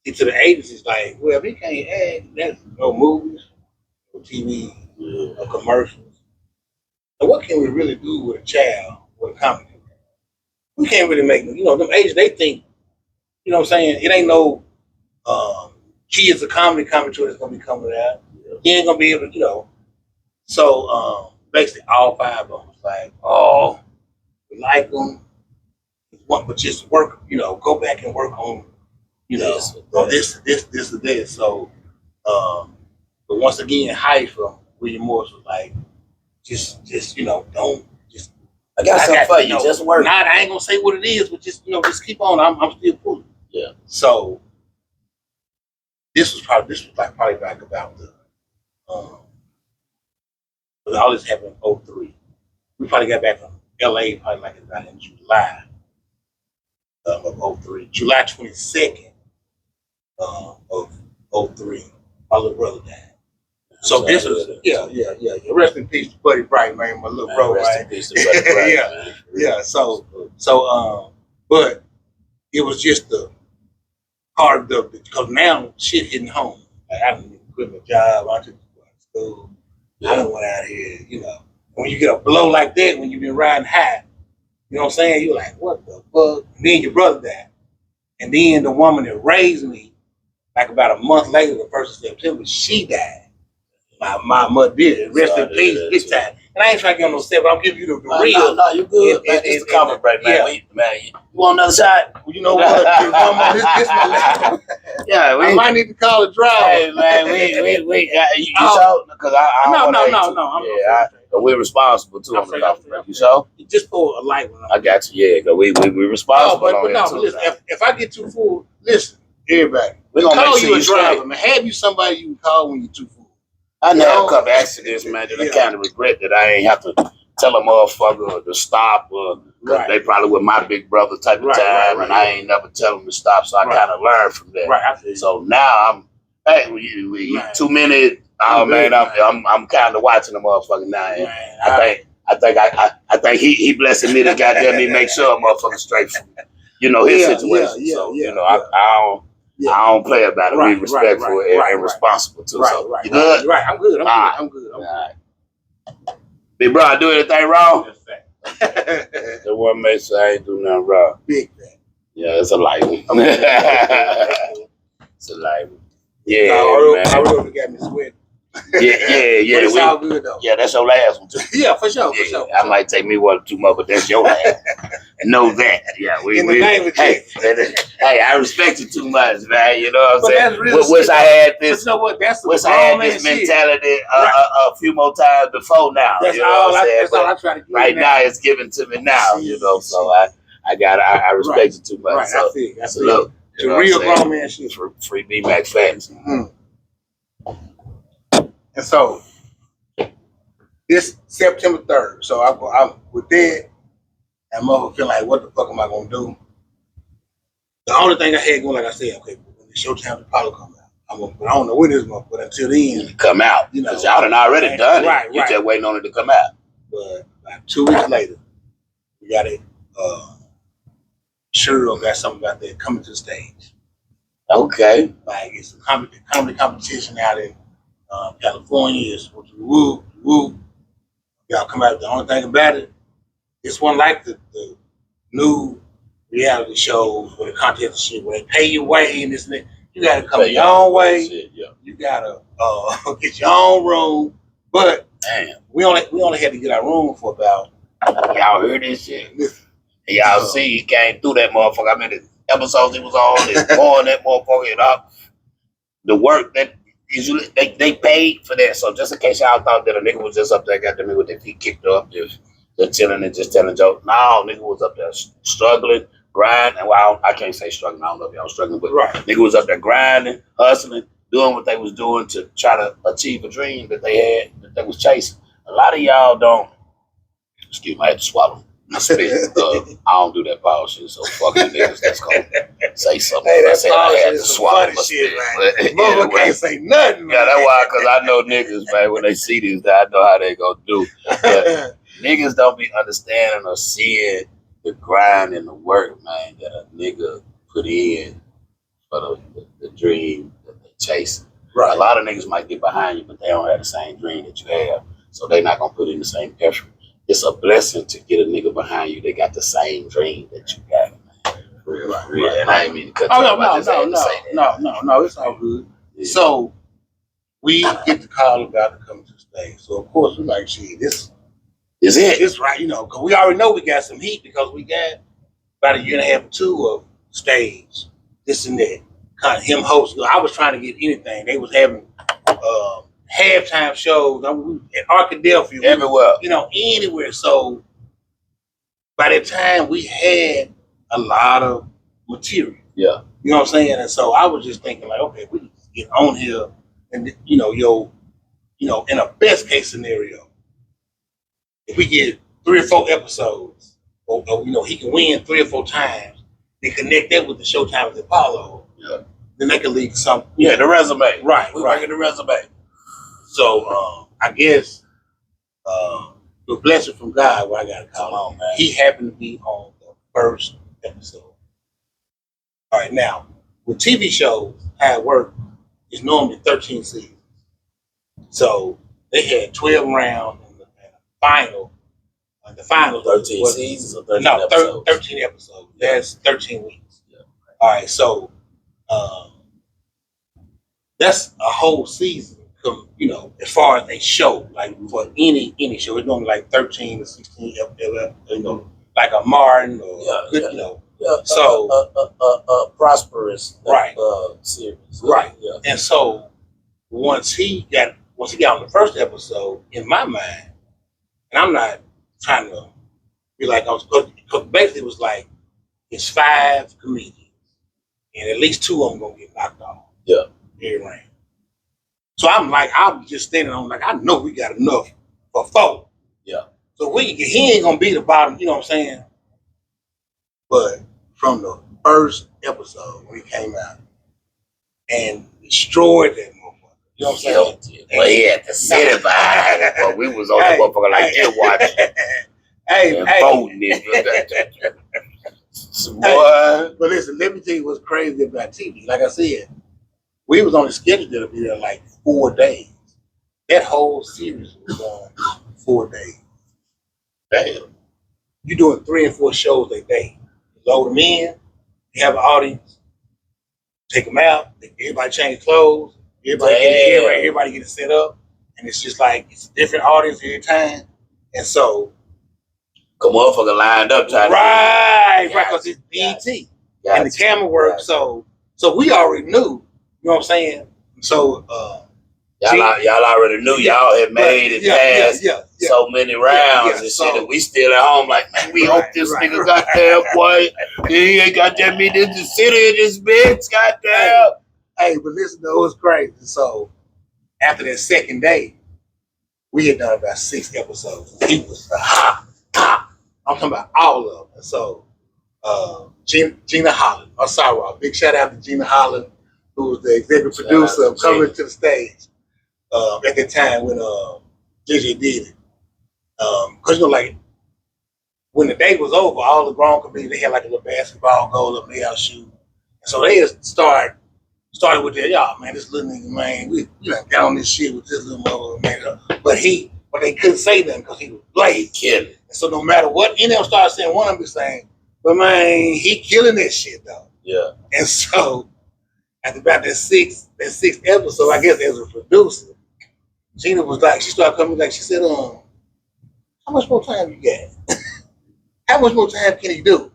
to the agencies like, well, if he can't act, there's no movies, no TV, no commercials. So what can we really do with a child with a comedy? We can't really make them agents. They think, what I'm saying, it ain't no kids a comedy tour that's gonna be coming out. He ain't gonna be able to, So basically, all 5 of them was like, oh, we like them, but just work, go back and work on. This or that. So, but once again, Heidi from William Morris was like, just don't just. I got something for you. Just work. I ain't gonna say what it is, but just keep on. I'm still pulling. Yeah. So this was probably back about the. All this happened in 03. We probably got back from LA probably like about in July of 03, July 22nd. Of 03, my little brother died. So this was yeah. Rest in peace to Buddy Bright, man, my little bro, rest right? in peace to Buddy Bright, man. Yeah. So but it was just the part of because now shit hitting home. Like I didn't quit my job, I took school. I done went out here, When you get a blow like that, when you've been riding high, you know what I'm saying? You're like, what the fuck? And then your brother died. And then the woman that raised me, like about a month later, the 1st of September, she died. My mother did. Rest in peace, big time. And I ain't trying to get on no step, but I'm giving you the real. No, you good, man. It's the cover break, man. You want another shot? Well, you know what? This my last. Yeah, I might need to call a driver. Hey, man, we you saw? Because no. We're responsible too on the cover break. You saw? Just pour a light one. I got you. Yeah, because we responsible. But listen, if I get too full, listen, everybody. We're gonna call make sure you a driver, straight. man. Have you somebody you can call when you're too full. I know a couple accidents, man, that I kind of regret that I ain't have to tell a motherfucker to stop. They probably were my big brother type of time, and I ain't never tell them to stop. So I kind of learned from that. Right. So now I'm, hey, too many Oh man, good, I'm kind of watching the motherfucker now. man. I think he blessing me to goddamn me make sure a motherfucker straight from his situation. So I don't play about it. Right, We respectful and responsible too. So you good? Right. I'm good. I'm good. All right. Big bro, I do anything wrong? The one may say I ain't do nothing wrong. Big fat. Yeah, it's a light one. It's a light one. Yeah, I already got me sweating. Yeah. But it's all good though. Yeah, that's your last one too. Yeah, for sure. I might take me one or two more, but that's your last. Know that. Yeah, hey, I respect you too much, man. You know what I'm saying? That's real Wish I had this. But you know what? That's wish I had this mentality a few more times before now. That's you know all. what I'm saying? That's all I try to do. Right now, it's given to me now. So I respect you too much. Right, so, I feel. Look, it's a real grown man shit. Free B-Mac fans. Mm-hmm. And so this September 3rd, so I'm with that, and mother feel like, what the fuck am I gonna do? The only thing I had going, like I said, okay, when the Showtime Apollo come out, but I don't know when it's going, but until then, come out, because y'all done already done it. Right. You just waiting on it to come out. But like 2 weeks later, we got it. Cheryl got something about that coming to the stage. Okay. Like it's a comedy competition out in California. It's woo. Y'all come out. The only thing about it, this one like the new reality shows where the contest and shit, where they pay your way and this and that. You gotta come your own way. Shit, yeah. You gotta get your own room. But damn, we only had to get our room for about. Y'all heard this shit? Y'all see he came through that motherfucker. I mean, the episodes he was on, is pouring that motherfucker up. The work that usually they paid for that. So just in case y'all thought that a nigga was just up there, got them with their feet kicked up, just chilling and just telling jokes. No, nigga was up there struggling, grinding. Well, I can't say struggling. I don't know if y'all was struggling, but nigga was up there grinding, hustling, doing what they was doing to try to achieve a dream that they had, that they was chasing. A lot of y'all don't. Excuse me, I had to swallow. I don't do that power shit, so fuck you niggas that's gonna say something. Hey, I said I had to swallow my shit, spit. Man. Mother can't say nothing. Yeah, that's why, because I know niggas, man, when they see this, I know how they gonna do. But niggas don't be understanding or seeing the grind and the work, man, that a nigga put in for the dream that they chase. Right. A lot of niggas might get behind you, but they don't have the same dream that you have, so they're not gonna put in the same effort. It's a blessing to get a nigga behind you that got the same dream that you got, man. Real. And I ain't mean to cut you off. No, it's all good. Yeah. So we get the call about to come to the stage. So of course we're like, shit, this is it. It's right, because we already know we got some heat because we got about a year and a half or two of stage, this and that. Kind of him hosting. I was trying to get anything. They was having halftime shows at Arkadelphia, everywhere, anywhere. So by that time, we had a lot of material. Yeah, you know what I'm saying. And so I was just thinking, like, okay, we can get on here, and in a best case scenario, if we get 3 or 4 episodes, or he can win 3 or 4 times, they connect that with the Showtime with Apollo. Yeah, then they can lead to something. Yeah, the resume. Right, we're working the resume. So I guess the blessing from God, what I gotta call him, he happened to be on the first episode. All right, now with TV shows, how it works is normally 13 seasons. So they had 12 rounds in the final. The final 13 seasons or 13 episodes? 13 episodes. That's 13 weeks. Yeah. All right, so that's a whole season. As far as a show, like for any show, it's normally like 13 to 16 episodes, like a Martin or so prosperous series, right? Yeah. And so once he got on the first episode, in my mind, and I'm not trying to be like because basically it was like it's 5 comedians, and at least 2 of them gonna get knocked off. Yeah, every round. So I'm just standing on, like, I know we got enough for 4. Yeah. So he ain't gonna be the bottom, you know what I'm saying? But from the first episode when he came out and destroyed that motherfucker, You know what I'm saying? Well, he had to sit it behind it, but we was on the motherfucker like this watching. Hey, voting it. Boy. But listen, let me tell you what's crazy about TV. Like I said, we was only scheduled to be there like 4 days. That whole series was on 4 days. Damn. You doing 3 and 4 shows a day. You load them in, you have an audience, take them out, everybody change clothes, everybody get it set up, and it's just like it's a different audience every time. And so come motherfucker lined up trying right, because it's BET and the camera work. So we already knew, you know what I'm saying? So y'all already knew y'all had made it past so many rounds and shit, and we still at home like, man, we hope this nigga goddamn boy. He ain't goddamn me this the city in this bitch, goddamn. Hey, but listen, though, it was crazy. So after that second day, we had done about 6 episodes. He was I'm talking about all of them. So Gina Holland, big shout out to Gina Holland, who was the executive producer of Coming to the Stage at the time when JJ did it. Because, you know, like, when the day was over, all the grown comedians, they had like a little basketball goal up there shoot. And so they started with that, y'all, man, this little nigga, man, we done got on this shit with this little mother, man. But they couldn't say nothing because he was blatant killing. So no matter what any of them started saying, one of them was saying, but man, he killing that shit though. Yeah. And so after about that sixth episode, I guess as a producer, Gina was like, she started coming like, she said, how much more time you got? How much more time can he do?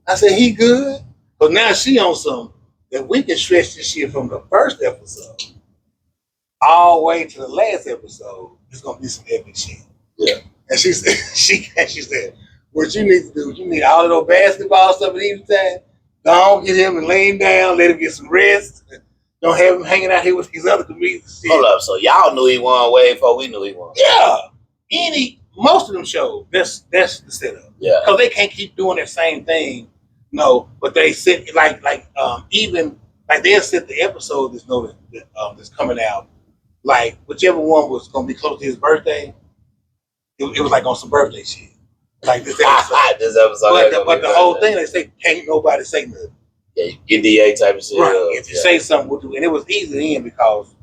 I said, he good. But now she on some that we can stretch this shit from the first episode all the way to the last episode. It's gonna be some epic shit. Yeah. And she said, she said, what you need to do, you need all of those basketball stuff at each time. Don't get him and lay him down, let him get some rest. Don't have him hanging out here with these other comedians. Hold up, so y'all knew he won way before we knew he won. Yeah. Most of them shows, that's the setup. Yeah. Because they can't keep doing that same thing. No, but they sit even like they'll set the episode that's coming out. Like whichever one was gonna be close to his birthday, it was like on some birthday shit. Like this episode. But the whole thing, they say can't nobody say nothing. Yeah, NDA type of shit. Right. If you say something, we'll do. And it was easy in because,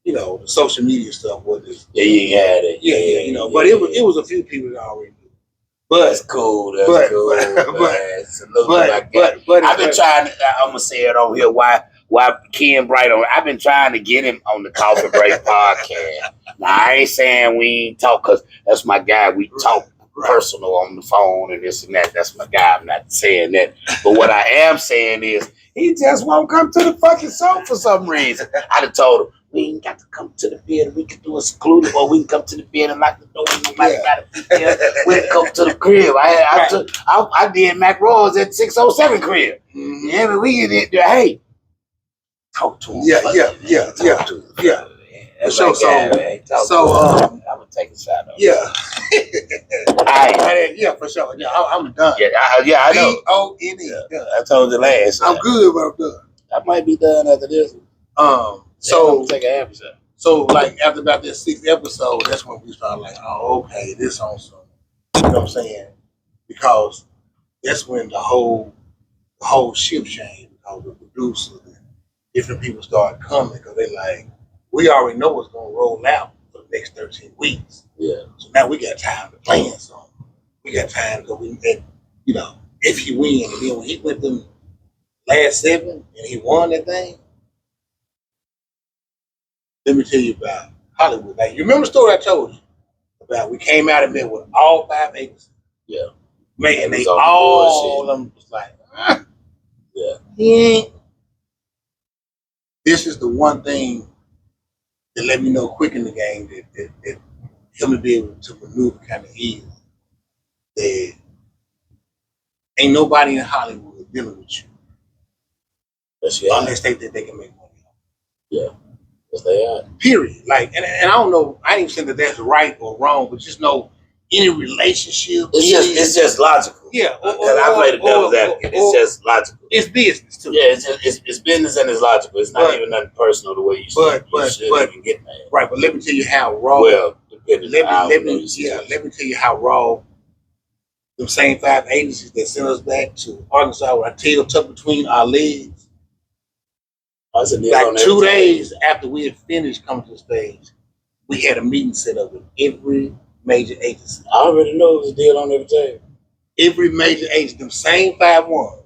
you know, the social media stuff wasn't. Yeah, you ain't had it. Yeah, you know. But it was a few people that already knew. But that's cool. That's cool. But I've been trying. I'm gonna say it over here. Why Ken Bright on? I've been trying to get him on the Coffee Break podcast. Now I ain't saying we ain't talk because that's my guy. We talk personal on the phone and this and that. That's my guy. I'm not saying that. But what I am saying is he just won't come to the fucking show for some reason. I done told him we ain't got to come to the theater. We can do a secluded, or we can come to the theater and lock the door. Nobody got to be there. We can come to the crib. I did Mac Rose at 607 crib. Mm-hmm. Yeah, but we get there. Hey, talk to him. Yeah. So I'm gonna take a shot. Yeah. Yeah, for sure. Yeah, I'm done. Yeah, I know. DONE. I told you last. I'm good, but I'm done. I might be done after this one. So take an episode. So like after about that 6th episode, that's when we started like, oh, okay, this on some. You know what I'm saying? Because that's when the whole ship changed because the producers and different people started coming because they like, we already know what's gonna roll out for the next 13 weeks. Yeah. So now we got time to plan something. We got time to you know, if he win, and then when he went them last 7 and he won that thing. Let me tell you about Hollywood. Like, you remember the story I told you about? We came out and met with all 5 agencies. Yeah. Man, they all of them was like, yeah. This is the one thing that let me know quick in the game that him to be able to maneuver kind of easy. That ain't nobody in Hollywood dealing with you. Unless they think they can make money. Yeah. Yes, they are. Period. Like, and I don't know, I ain't saying that that's right or wrong, but just know any relationship. It's just logical. Yeah, Because I play the devil's advocate. It's just logical. It's business too. Yeah, it's business and it's logical. It's not even nothing personal the way you should even get mad. Right, but let me tell you how raw. Well, depending on how let me tell you how raw. Them same 5 agencies that sent us back to Arkansas, where our tail tucked between our legs. Like 2 days after we had finished coming to the stage, we had a meeting set up with every major agency. I already know it was a deal on every table. Every major agency, them same 5 ones,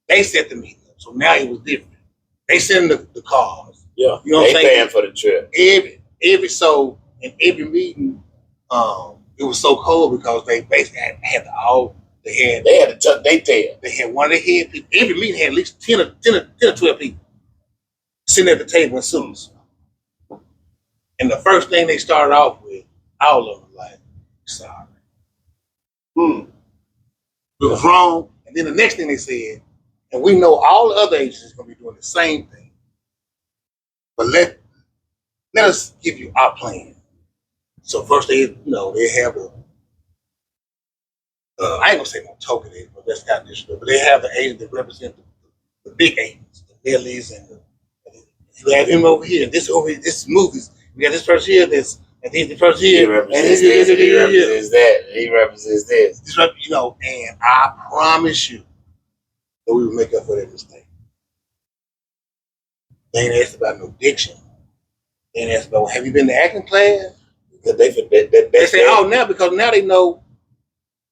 they set the meeting up. So now it was different. They send the cars. Yeah, you know what I'm saying? Paying for the trip. Every so in every meeting, it was so cold because they basically had to tuck their tail. They had one of their head people. Every meeting had at least 10 or 12 people sitting at the table in suits. And the first thing they started off with, all of them like, sorry. We was wrong. And then the next thing they said, and we know all the other agencies are going to be doing the same thing. But let us give you our plan. So first they have I ain't gonna say no token agent, but that's kind of disrespectful. But they have the agent that represent the big agents, the Billies, and you have him over here. This movies. We got this person here. This and this person here. He represents this. And he represents that. He represents this. And I promise you that we will make up for that mistake. They ain't asked about no diction. They ain't asked about, have you been to acting class? Because they say, because now they know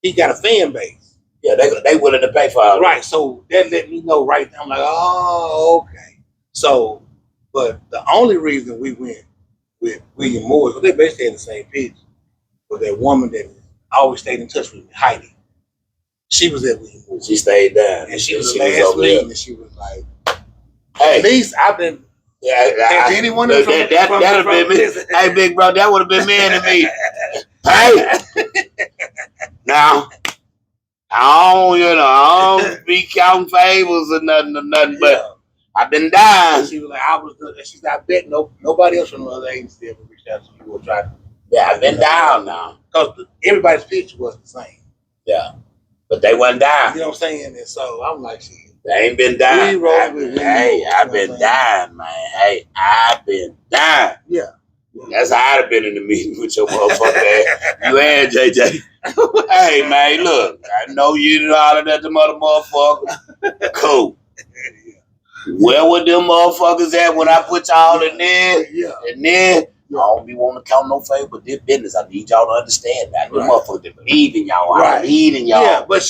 he got a fan base. Yeah, they willing to pay for it. Right, so that let me know right now. I'm like, oh, okay. So, but the only reason we went with William Moore, because they basically had the same pitch, was that woman that always stayed in touch with me, Heidi. She was at William Moore. She stayed down. And she was last meeting, and she was like, hey, at least I've been. Has anyone that'd have been me. Hey, big bro, that would have been man to me. Hey, now I don't be counting favors or nothing, but I've been dying. She was like, she's not betting nobody else from the other agency ever reached out to you or tried to. Yeah, I've been down now because everybody's pitch was the same. Yeah, but they wasn't down. You know what I'm saying? And so I'm like, shit. They ain't been dying. Hey, I've been dying, man. Hey, I've been dying. Yeah. That's how I'd have been in the meeting with your motherfucker ass. You and JJ. Hey, man, look. I know you didn't holler at the motherfucker. Cool. Where were them motherfuckers at when I put y'all in there? Yeah. And then, I don't be wanting to count no favor, but this business, I need y'all to understand that. Them motherfuckers that believe in y'all. I believe in y'all. Yeah, but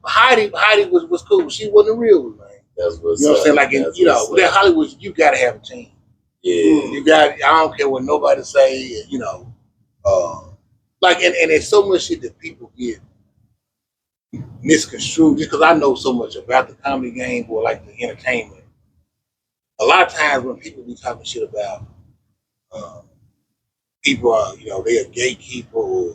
Heidi was cool. She wasn't real, man. That's what's you know what I'm saying? Like, that Hollywood, you got to have a team. Yeah. I don't care what nobody say, like, and there's so much shit that people get misconstrued just because I know so much about the comedy game or like the entertainment. A lot of times when people be talking shit about people are, they a gatekeeper or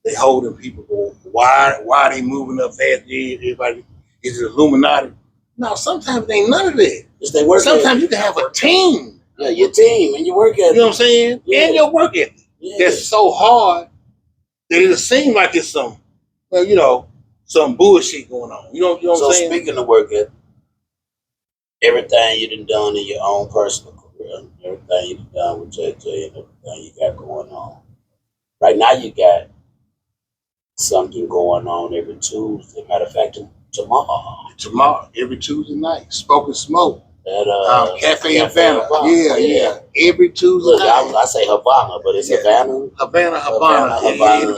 they holding people, or why are they moving up fast? Everybody is it Illuminati? No, sometimes it ain't none of that. Just they work. Sometimes you can have a team. Yeah, your team and your work ethic. You know what I'm saying? Yeah. And your work ethic. Yeah. That's so hard that it'll seem like it's some bullshit going on. You know what I'm saying? So speaking of work ethic, everything you done in your own personal career, everything you done with JJ and everything you got going on. Right now you got something going on every Tuesday. Matter of fact, tomorrow, every Tuesday night, Spoken Smoke. At Cafe Havana. Yeah. Every Tuesday night. I say Havana, but it's Havana. Havana.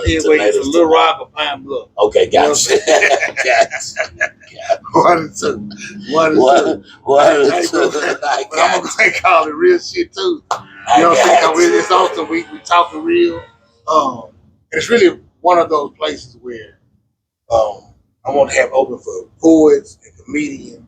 It's a Little Rock or Pine Bluff. Okay, gotcha. One and two. But I'm gonna call it real shit too. You know what I'm saying? It's awesome. We talking real. And it's really one of those places where I want to have open for poets and comedians.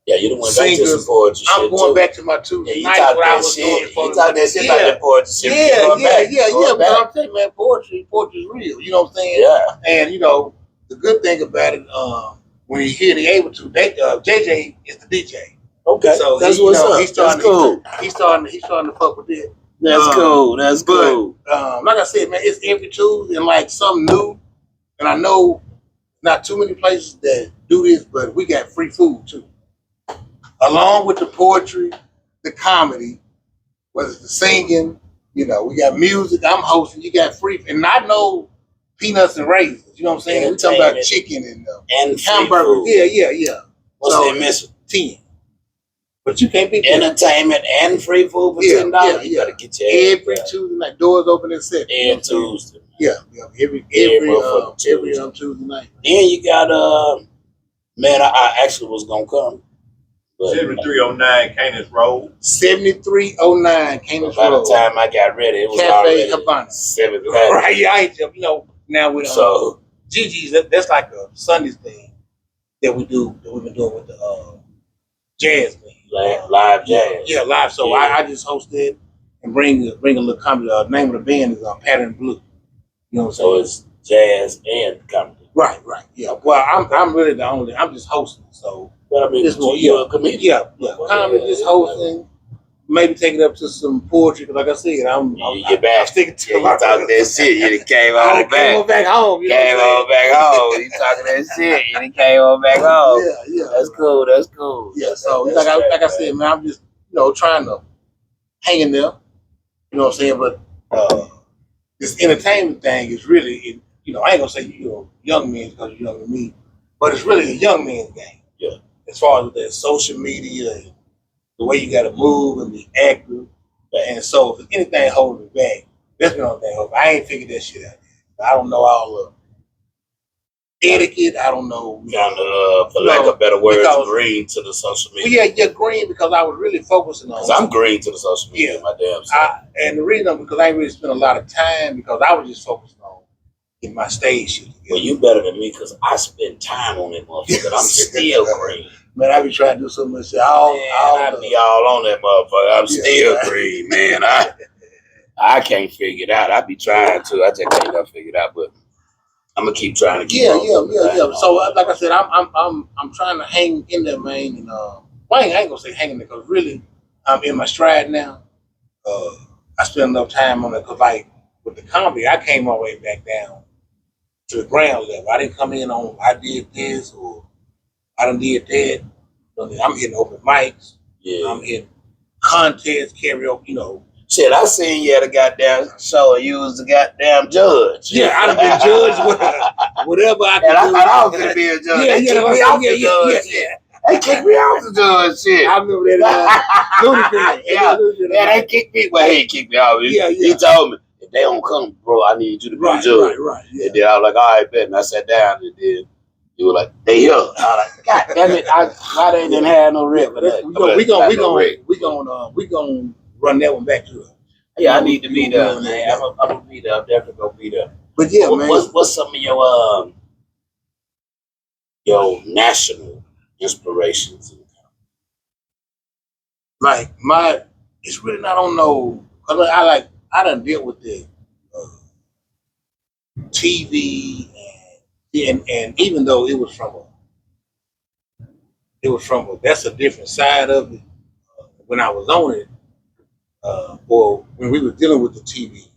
Yeah, you don't want back to some poetry. I'm going back to my Tuesday nights where I was doing it for you talk that shit about that poetry shit. Yeah. But I'm telling you, man, poetry is real. You know what I'm saying? Yeah. And the good thing about it, when you're here, they able to. JJ is the DJ. Okay, so that's what's up. He's starting to fuck with it. That's cool. That's cool. Like I said, man, it's every Tuesday and like something new. And I know not too many places that do this, but we got free food too. Along with the poetry, the comedy, whether it's the singing, we got music. I'm hosting. You got free, and I know peanuts and raisins. You know what I'm saying? We talking about chicken and hamburgers. Yeah. What's they missing? 10. But you can't beat entertainment and free food for $10. You gotta get your every Tuesday night. Doors open at 7. Every Tuesday. Yeah. Every Tuesday night. Then you got man, I actually was gonna come. 7309 Canis Road. 7309 Canis Road. By the time I got ready, it was Cafe already Havana. 7:30. Right, yeah, I ain't now with so Gigi's. That's like a Sundays thing that we've been doing with the jazz thing. Live jazz. Yeah, live. So I just hosted and bring a little comedy. The name of the band is Pattern Blue. You know what I'm saying? So it's jazz and comedy. Right. Yeah. Well, I'm really the only. I'm just hosting. So. But I mean, you're a comedian. Yeah. Comedy, just hosting. Maybe take it up to some poetry. Because like I said, I'm sticking to you talking that shit. You done came on back. Came on back home. You came on back home. You talking that shit. You done came on back home. Yeah. That's cool. That's cool. Yeah. So like I said, man, I'm just trying to hang in there. You know what I'm saying? But this entertainment thing is really, I ain't gonna say young men because you're younger than me, but it's really a young man's game. Yeah. As far as the social media and the way you got to move and be active, and so if anything holding me back, that's the only thing. I ain't figured that shit out. I don't know all the etiquette. I don't know. For lack of better words, green to the social media. Yeah, green because I was really focusing on. Because I'm green to the social media. My damn self. And the reason because I ain't really spent a lot of time because I was just focused on getting my stage shit together. Well, you better than me because I spend time on that motherfucker. I'm still green. Man, I be trying to do so much shit. I be all on that motherfucker. I'm still green, man. I can't figure it out. I be trying to. I just can't never figure it out, but I'm gonna keep trying to keep Yeah. So like I said, I'm trying to hang in there, man. And I ain't gonna say hanging there because really I'm in my stride now. I spend enough time on it because like with the comedy, I came all the way back down to the ground level. I didn't come in on I did this or I done did that. I'm hitting open mics. Yeah. I'm hitting contests, karaoke, Shit, I seen you at a goddamn show and you was the goddamn judge. Yeah, I'd have been judged with whatever I could do. And I thought I was gonna be a judge. They kicked me off the judge. They kicked me off the judge shit. I remember that. Yeah, they kicked me. Well, he didn't kick me off. He told me, if they don't come, bro, I need you to be the judge. Right. Yeah. And then I was like, all right, bet. And I sat down and then you were like, they here. I was like, God damn it, why they didn't have no rip? We gonna run that one back to her. Yeah, I need to be there, man. I'm gonna be there. I'm definitely gonna be there. But yeah, man. What's some of your national inspirations? Like it's really not on no. I done dealt with the TV and even though it was from that's a different side of it. When I was on it, or when we were dealing with the TV,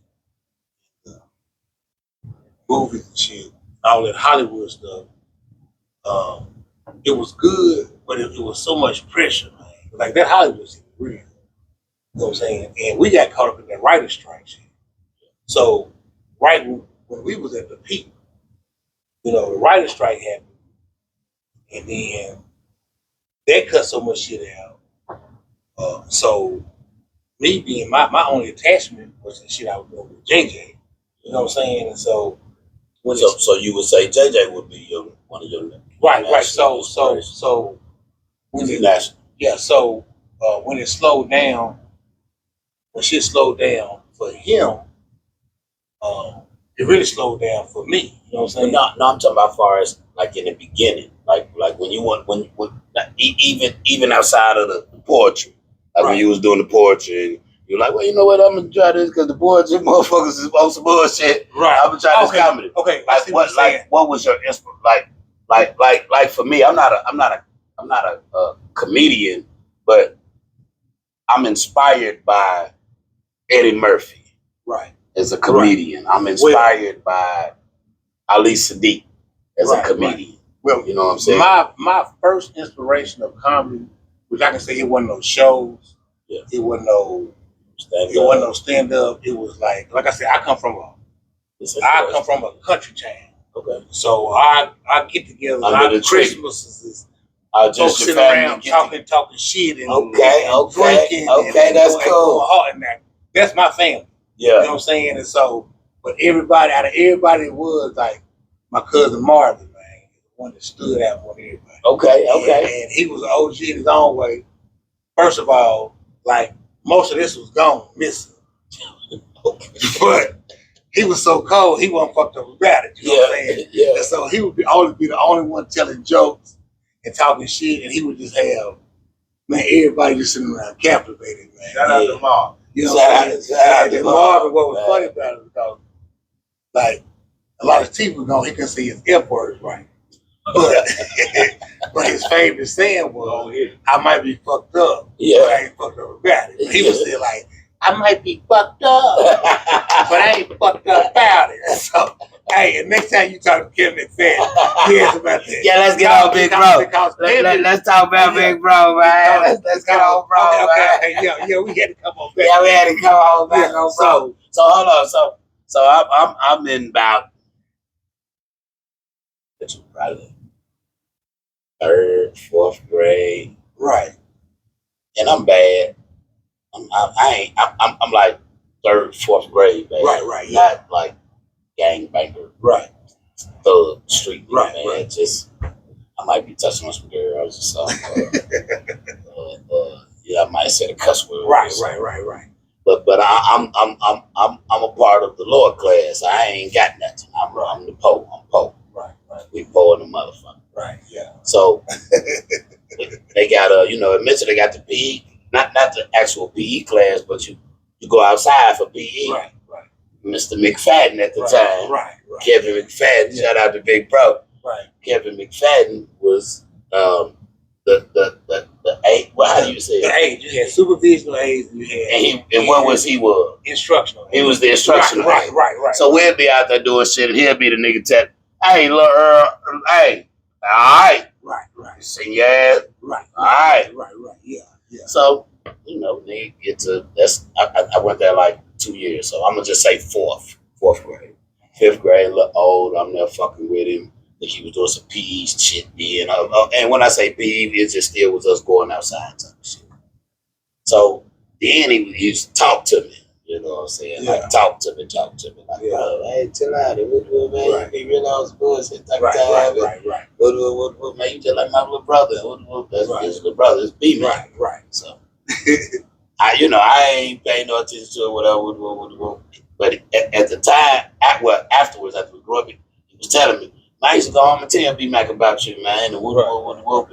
movies and shit, all that Hollywood stuff, it was good, but it was so much pressure, man. Like that Hollywood shit was real. You know what I'm saying? And we got caught up in that writer's strike shit. So right when we was at the peak, the writer's strike happened. And then that cut so much shit out. So me being my only attachment was the shit I was doing with JJ. You know what I'm saying? And so so you would say JJ would be one of your right. So when it national. Yeah, so when it slowed down, when shit slowed down for him, it really slowed down for me. You know what I'm saying? No, I'm talking about as far as like in the beginning, like when you when even outside of the poetry, like when you was doing the poetry, and you're like, well, you know what, I'm gonna try this because the poetry motherfuckers is on some bullshit. Right. I'm gonna try this comedy. Okay. What was your inspiration? Like for me, I'm not a comedian, but I'm inspired by Eddie Murphy Right. as a comedian. I'm inspired by Ali Sadiq as a comedian. Well, you know what I'm saying? My first inspiration of comedy, which I can say it wasn't no shows, it wasn't no stand up. It was like I said, I come from a country town. Okay. So I get together. Our Christmases folks sitting around talking shit and drinking. Okay, that's cool. And that's my family. Yeah. You know what I'm saying? And so, but everybody it was like my cousin Marvin, man, the one that stood out for everybody. Okay. And he was an OG in his own way. First of all, like most of this was gone, missing. But he was so cold, he wasn't fucked up about it. You know what I'm saying? Yeah. And so he would always be the only one telling jokes and talking shit, and he would just have, man, everybody just sitting around captivated, man. Shout out to Marv. You know what I'm saying? Shout out to Marv. And what was funny about it because, like, a lot of people know he couldn't say his F words right. But his favorite saying was, I might be fucked up, but I ain't fucked up about it. But he was still like, I might be fucked up, but I ain't fucked up about it. So, hey, and next time you talk to Kevin McFadden, he asked about that. Yeah, let's get on Big Bro. Let's talk about Big Bro, man. Let's get on Bro. Okay. Yeah, we had to come on back. Yeah, we had to come on back on Bro. So hold on. So I'm in about probably 3rd, 4th grade. Right. And I'm bad. I'm like 3rd, 4th grade, man. Right. Yeah. Not like gangbanger. Right. Thug street, right, man. Right. Just I might be touching on some girls or something. I might say a cuss word. Right. But I'm a part of the lower class. I ain't got nothing. I'm the po. I'm po. Right. We po in the motherfucker. Right. Yeah. So they got admittedly they got the PE, not the actual PE class, but you go outside for PE. Right. Mr. McFadden at the time. Right. Kevin McFadden. Shout out to Big Bro. Right. Kevin McFadden was the how do you say it? The age. You had supervisional age. You had and what was he? Instructional. He was the instructional. Right. So we'll be out there doing shit, and he'll be the nigga tell, hey, look, hey, all right. Right. Sing your ass. Right. All right. Right. Yeah. So, they get to, I went there like 2 years, so I'm going to just say 4th grade. 5th grade, a little old, I'm there fucking with him. He was doing some PE shit, and when I say PE, it just still was us going outside type of shit. So then he used to talk to me, you know what I'm saying? Yeah. Like talk to me. Like, hey, chill out, what, man? Right. You realize bullshit type of time. Right. What, man, you just like my little brother. That's his little brother, it's B, man. Right. So I ain't paying no attention to it, whatever. But at the time, afterwards, after we grew up, he was telling me, man, I used to go home and tell B-Mac about you, man, and whoop.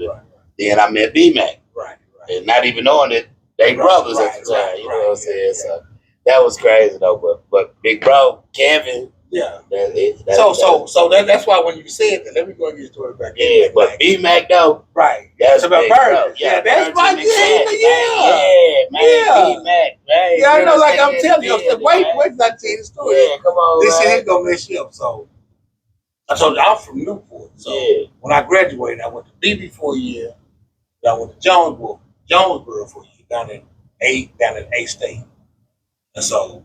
Then I met B-Mac. Right. And not even knowing that they brothers at the time, you know what I'm saying? So that was crazy, though. But Big Bro, Kevin. Yeah. So that's why when you said that, let me go and get your story back. Yeah, but B-Mac, though. Right. That's about Bird. Yeah, that's my jam. Yeah, man. B-Mac, man. Yeah, I know, like I'm telling you. Wait, till I tell you the story. Yeah, come on, this shit ain't gonna mess you up, so. I told you I'm from Newport, so when I graduated, I went to BB for a year. Then I went to Jonesboro for a year down in A State. And so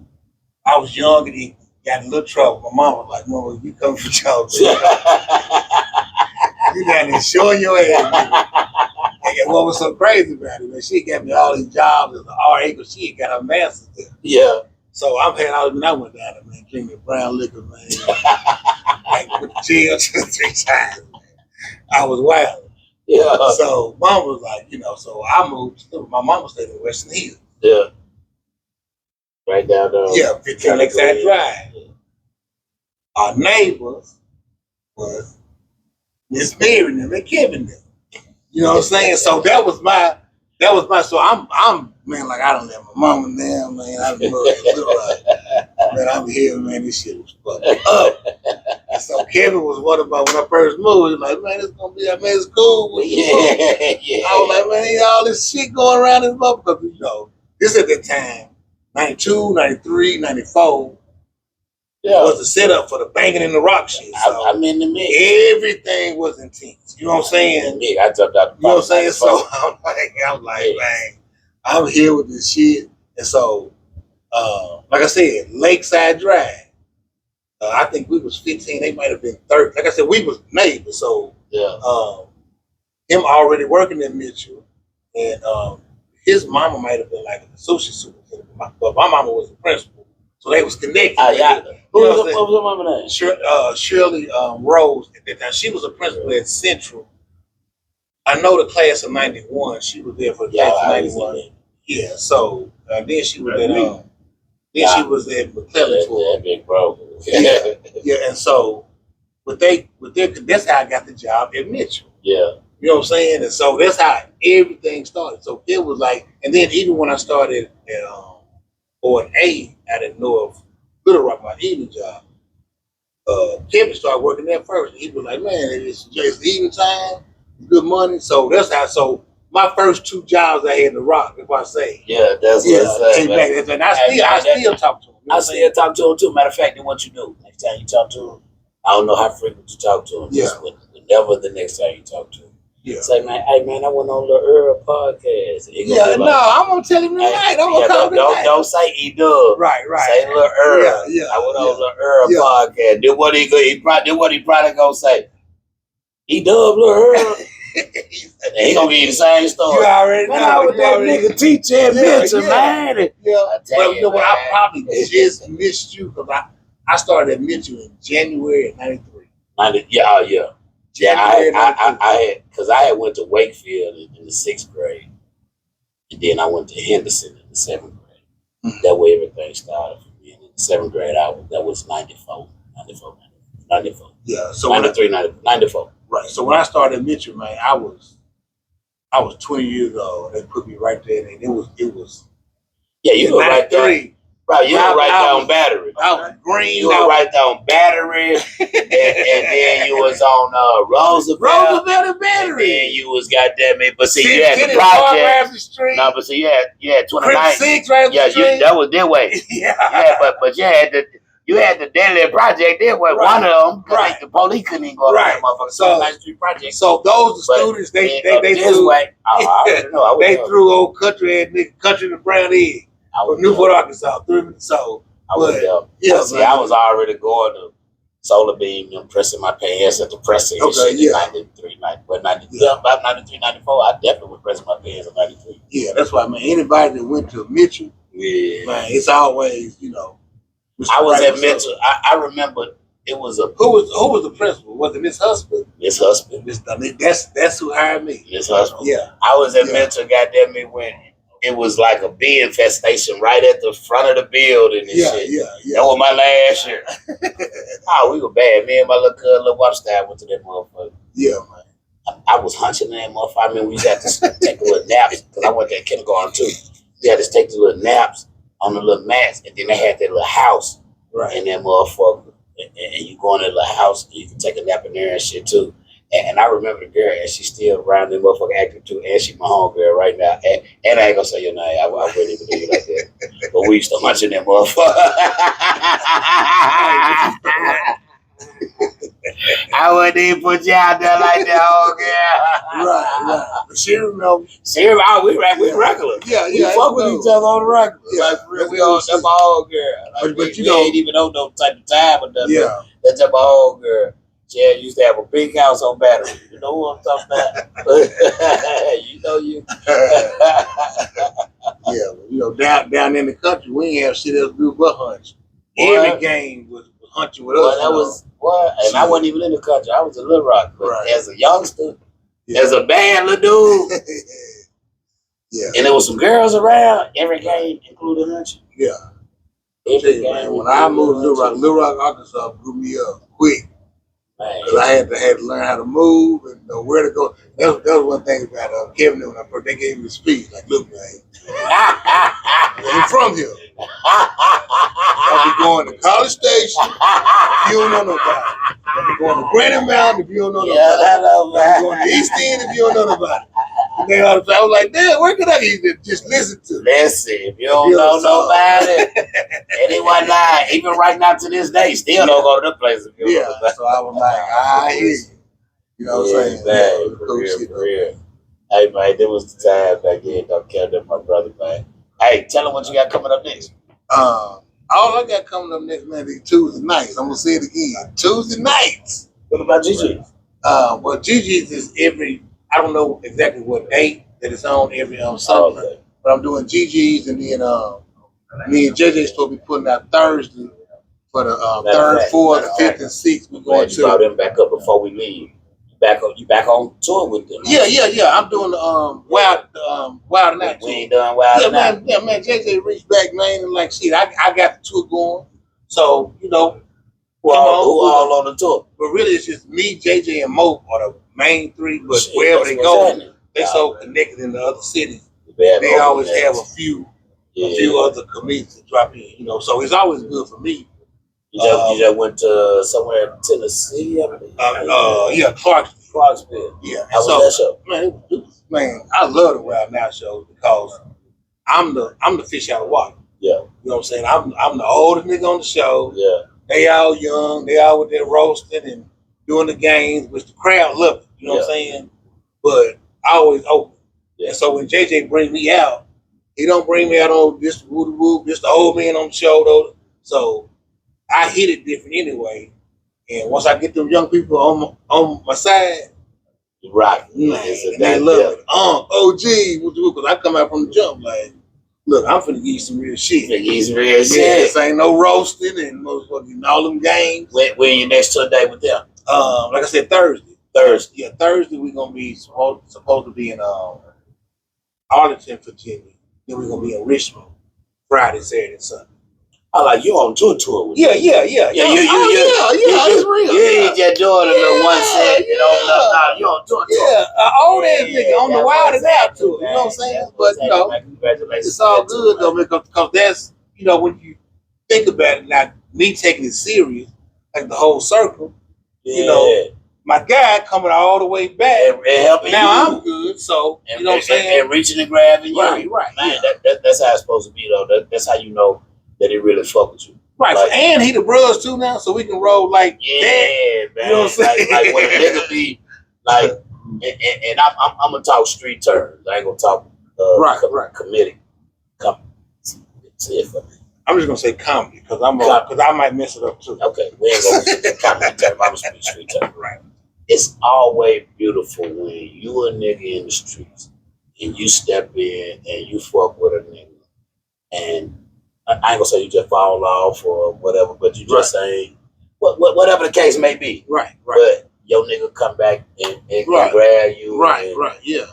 I was young and he got in a little trouble. My mom was like, "Mama, you come from Jonesboro? You down there showing your ass, nigga." And what was so crazy about it, man? She got me all these jobs as an RA because she got her master's there. Yeah. So I'm paying all when I went down there, man, drinking brown liquor, man. I went to jail 2 or 3 times. Man. I was wild. Yeah. So mom was like, so I moved. My mama stayed in Western Hills. Yeah. Right down there. Yeah, 15 Lakeside Drive. Yeah. Our neighbors was Miss Mary and them, Kevin them. You know what I'm saying? So that was my. So I'm man, like I don't have my mom and them, man. I don't know. Man, I'm here, man. This shit was fucking up. And so Kevin was one of my when I first moved. He was like, man, it's gonna be that man. It's cool. Yeah. I was like, man, ain't all this shit going around this motherfucker. This at the time 92, 93, 94 Yeah. was the setup for the banging in the rock shit. So I'm in the mix. everything was intense. You know what I'm saying? Yeah, I jumped out the You know what I'm saying? box. So I'm like, man, I'm here with this shit. And so, like I said, Lakeside Drive. I think we was 15. They might have been 30. Like I said, we was neighbors. So him already working at Mitchell, and his mama might have been like an associate superintendent, but my mama was the principal, so they was connected. Yeah. What was her mama name? Shirley Rose. At that time, she was a principal at Central. I know the class of '91. She was there for the class of '91. Yeah. So then she was at she was at McClellan for that big bro. yeah. And so that's how I got the job at Mitchell. Yeah. You know what I'm saying? And so that's how everything started. So it was like, and then even when I started at O&A out of North Little Rock, my evening job, Kevin started working there first. He was like, man, it's just evening time, good money. So that's how. So my first 2 jobs I had in the Rock, if I say. Yeah, that's what came back. And I still talk to him. I still talk to him too. Matter of fact, then what you do next time you talk to him, I don't know how frequent you talk to him. Just whenever the next time you talk to him. Yeah. Say, man, hey man, I went on the Earl podcast. I'm gonna tell him tonight. I'm gonna call him tonight. Don't say E-Dub. Right. Say Lil Earl. Yeah. I went on the Earl podcast. Then what he probably gonna say? E-Dub, Lil Earl. And he gonna give you the same story. You already know. Man, I was that nigga teacher at Mitchell, man. But you know what? I probably just missed you because I started at Mitchell in January of '93. Yeah, I had went to Wakefield in the 6th grade, and then I went to Henderson in the 7th grade. Mm-hmm. That way everything started for me. And in the 7th grade, that was 94. Yeah, so 93, 94. Right. So when I started at Mitchell, man, I was 20 years old. They put me right there, and it was. Yeah, you were right there. Right, you were right down Battery. I was green. You were right down Battery, and then you was on Roosevelt and Battery. And then you was goddamn it. But see, you had the project. No, but see, you had 29. 6 right yeah, that was their way. Yeah, but you had the Deadly Project there. One of them, right? The police couldn't even go to that motherfucker. So 9th Street Project. So those students, they this way. I already know. They threw old country and the brown egg. From Newport, Arkansas. So I was already going to Solar Beam and pressing my pants at the pressing. Okay, in 93, about 93, 94. I definitely was pressing my pants in 93. Yeah, that's why, man. Anybody that went to Mitchell, man, it's always, I was at Mitchell. I remember it was who was the principal? Was it Miss Husband? Miss Husband. That's who hired me. Miss Husband. Yeah. I was at Mitchell. Goddamn me, when it was like a bee infestation right at the front of the building and shit. Yeah. That was my last year. We were bad. Me and my little cousin, little Wapstar, went to that motherfucker. Yeah, man. I was hunching that motherfucker. I mean, we had to take little naps because I went to kindergarten too. We had to take the little naps on the little mats, and then they had that little house in that motherfucker. And you go in that little house, and you can take a nap in there and shit too. And I remember the girl, and she's still around that motherfucker active too, and she my homegirl right now. And I ain't gonna say your name. I wouldn't even do you like that. But we used to hunch in that motherfucker. I wouldn't even put you out there like that, homegirl. Right. But she remember. We regular. Yeah. We fuck with each other on the regular. Yeah, like, for real, we all, that's my homegirl. Like, but we ain't even know no type of time or nothing. Yeah. That's my homegirl. Yeah, used to have a big house on Battery. You know what I'm talking about? You know you. Yeah, down in the country, we ain't have shit else to do but hunch. Every game was hunching with us. That was what? And I wasn't even in the country. I was in Little Rock. But as a youngster, as a bad little dude. And there was some girls around. Every game included hunching. Yeah. Every game. When I moved to Little Rock, Arkansas grew me up quick. Because I had to learn how to move and know where to go. That was one thing about Kevin when they gave me the speech. Like, look, man, I'm from here. I'll be going to College Station if you don't know nobody. I'll be going to Granite Mountain if you don't know nobody. I'll be going to East End if you don't know nobody. And they all the time, I was like, damn, where could I even just listen to? Listen, if you don't know nobody, anyone lying, even right now to this day, still don't go to the place. If you don't know So I was like, I hear you. You know what I'm saying? Man, for real. Hey, man, there was the time back then. Don't care that my brother, man. Hey, tell him what you got coming up next. All I got coming up next, man, is Tuesday nights. I'm gonna say it again. Tuesday nights. What about Gigi? Well, Gigi's is I don't know exactly what date that it's on every Sunday, Okay. but I'm doing Gigi's, and then me and JJ supposed to be putting out Thursday for the third, fourth, fifth, and sixth. We're going to brought them back up before we leave. You back on tour with them? Yeah. I'm doing the Wild Night. We ain't done Wild Night. Man. JJ reached back, man, and like shit, I got the tour going. So who all on the tour? But really, it's just me, JJ, and Mo are the main three. But wherever they go, they so connected in the other cities. They always have a few other comedians to drop in. So it's always good for me. You just went to somewhere in Tennessee, I believe. Clarksville. Yeah. How was that show? Man, I love the Wild Now show because I'm the fish out of water. Yeah. You know what I'm saying? I'm the oldest nigga on the show. Yeah. They all young. They all with their roasting and doing the games, which the crowd love it. You know what I'm saying? But I always open. Yeah. And so when JJ bring me out, he don't bring me out on this woo just the old man on the show though. So I hit it different anyway. And once I get them young people on my side, right, man, and they love it. OG, because I come out from the jump like, look, I'm finna give you some real shit. This ain't no roasting and motherfucking all them games. When you next to a day with them? Like I said, Thursday. Yeah, Thursday we're gonna be supposed to be in Arlington, Virginia. Then we're gonna be in Richmond Friday, Saturday, and Sunday. I like you on tour with Yeah. It's real. You ain't just doing a little one set, you on tour. Yeah, old ass nigga on the Wild and Out tour. You know what I'm saying? But it's all good though, because that's when you think about it. Now, me taking it serious, like the whole circle. My guy coming all the way back and helping now you. I'm good, so you know what I'm saying? And reaching and grabbing you. Right. Man, that's how it's supposed to be though. That's how you know that it really fuck with you. Right, like, and he the bros too now, so we can roll like that. Man. You know what I'm saying? Like when a nigga be like, and I'm gonna talk street terms. I ain't gonna talk comedic. Say it for me. I'm just gonna say comedy because I might mess it up too. Okay, we ain't gonna use comedy term. I'm gonna speak street term. Right. It's always beautiful when you a nigga in the streets and you step in and you fuck with a nigga and I ain't gonna say you just fall off or whatever, but you just saying whatever the case may be. Right. But your nigga come back and grab you. Right.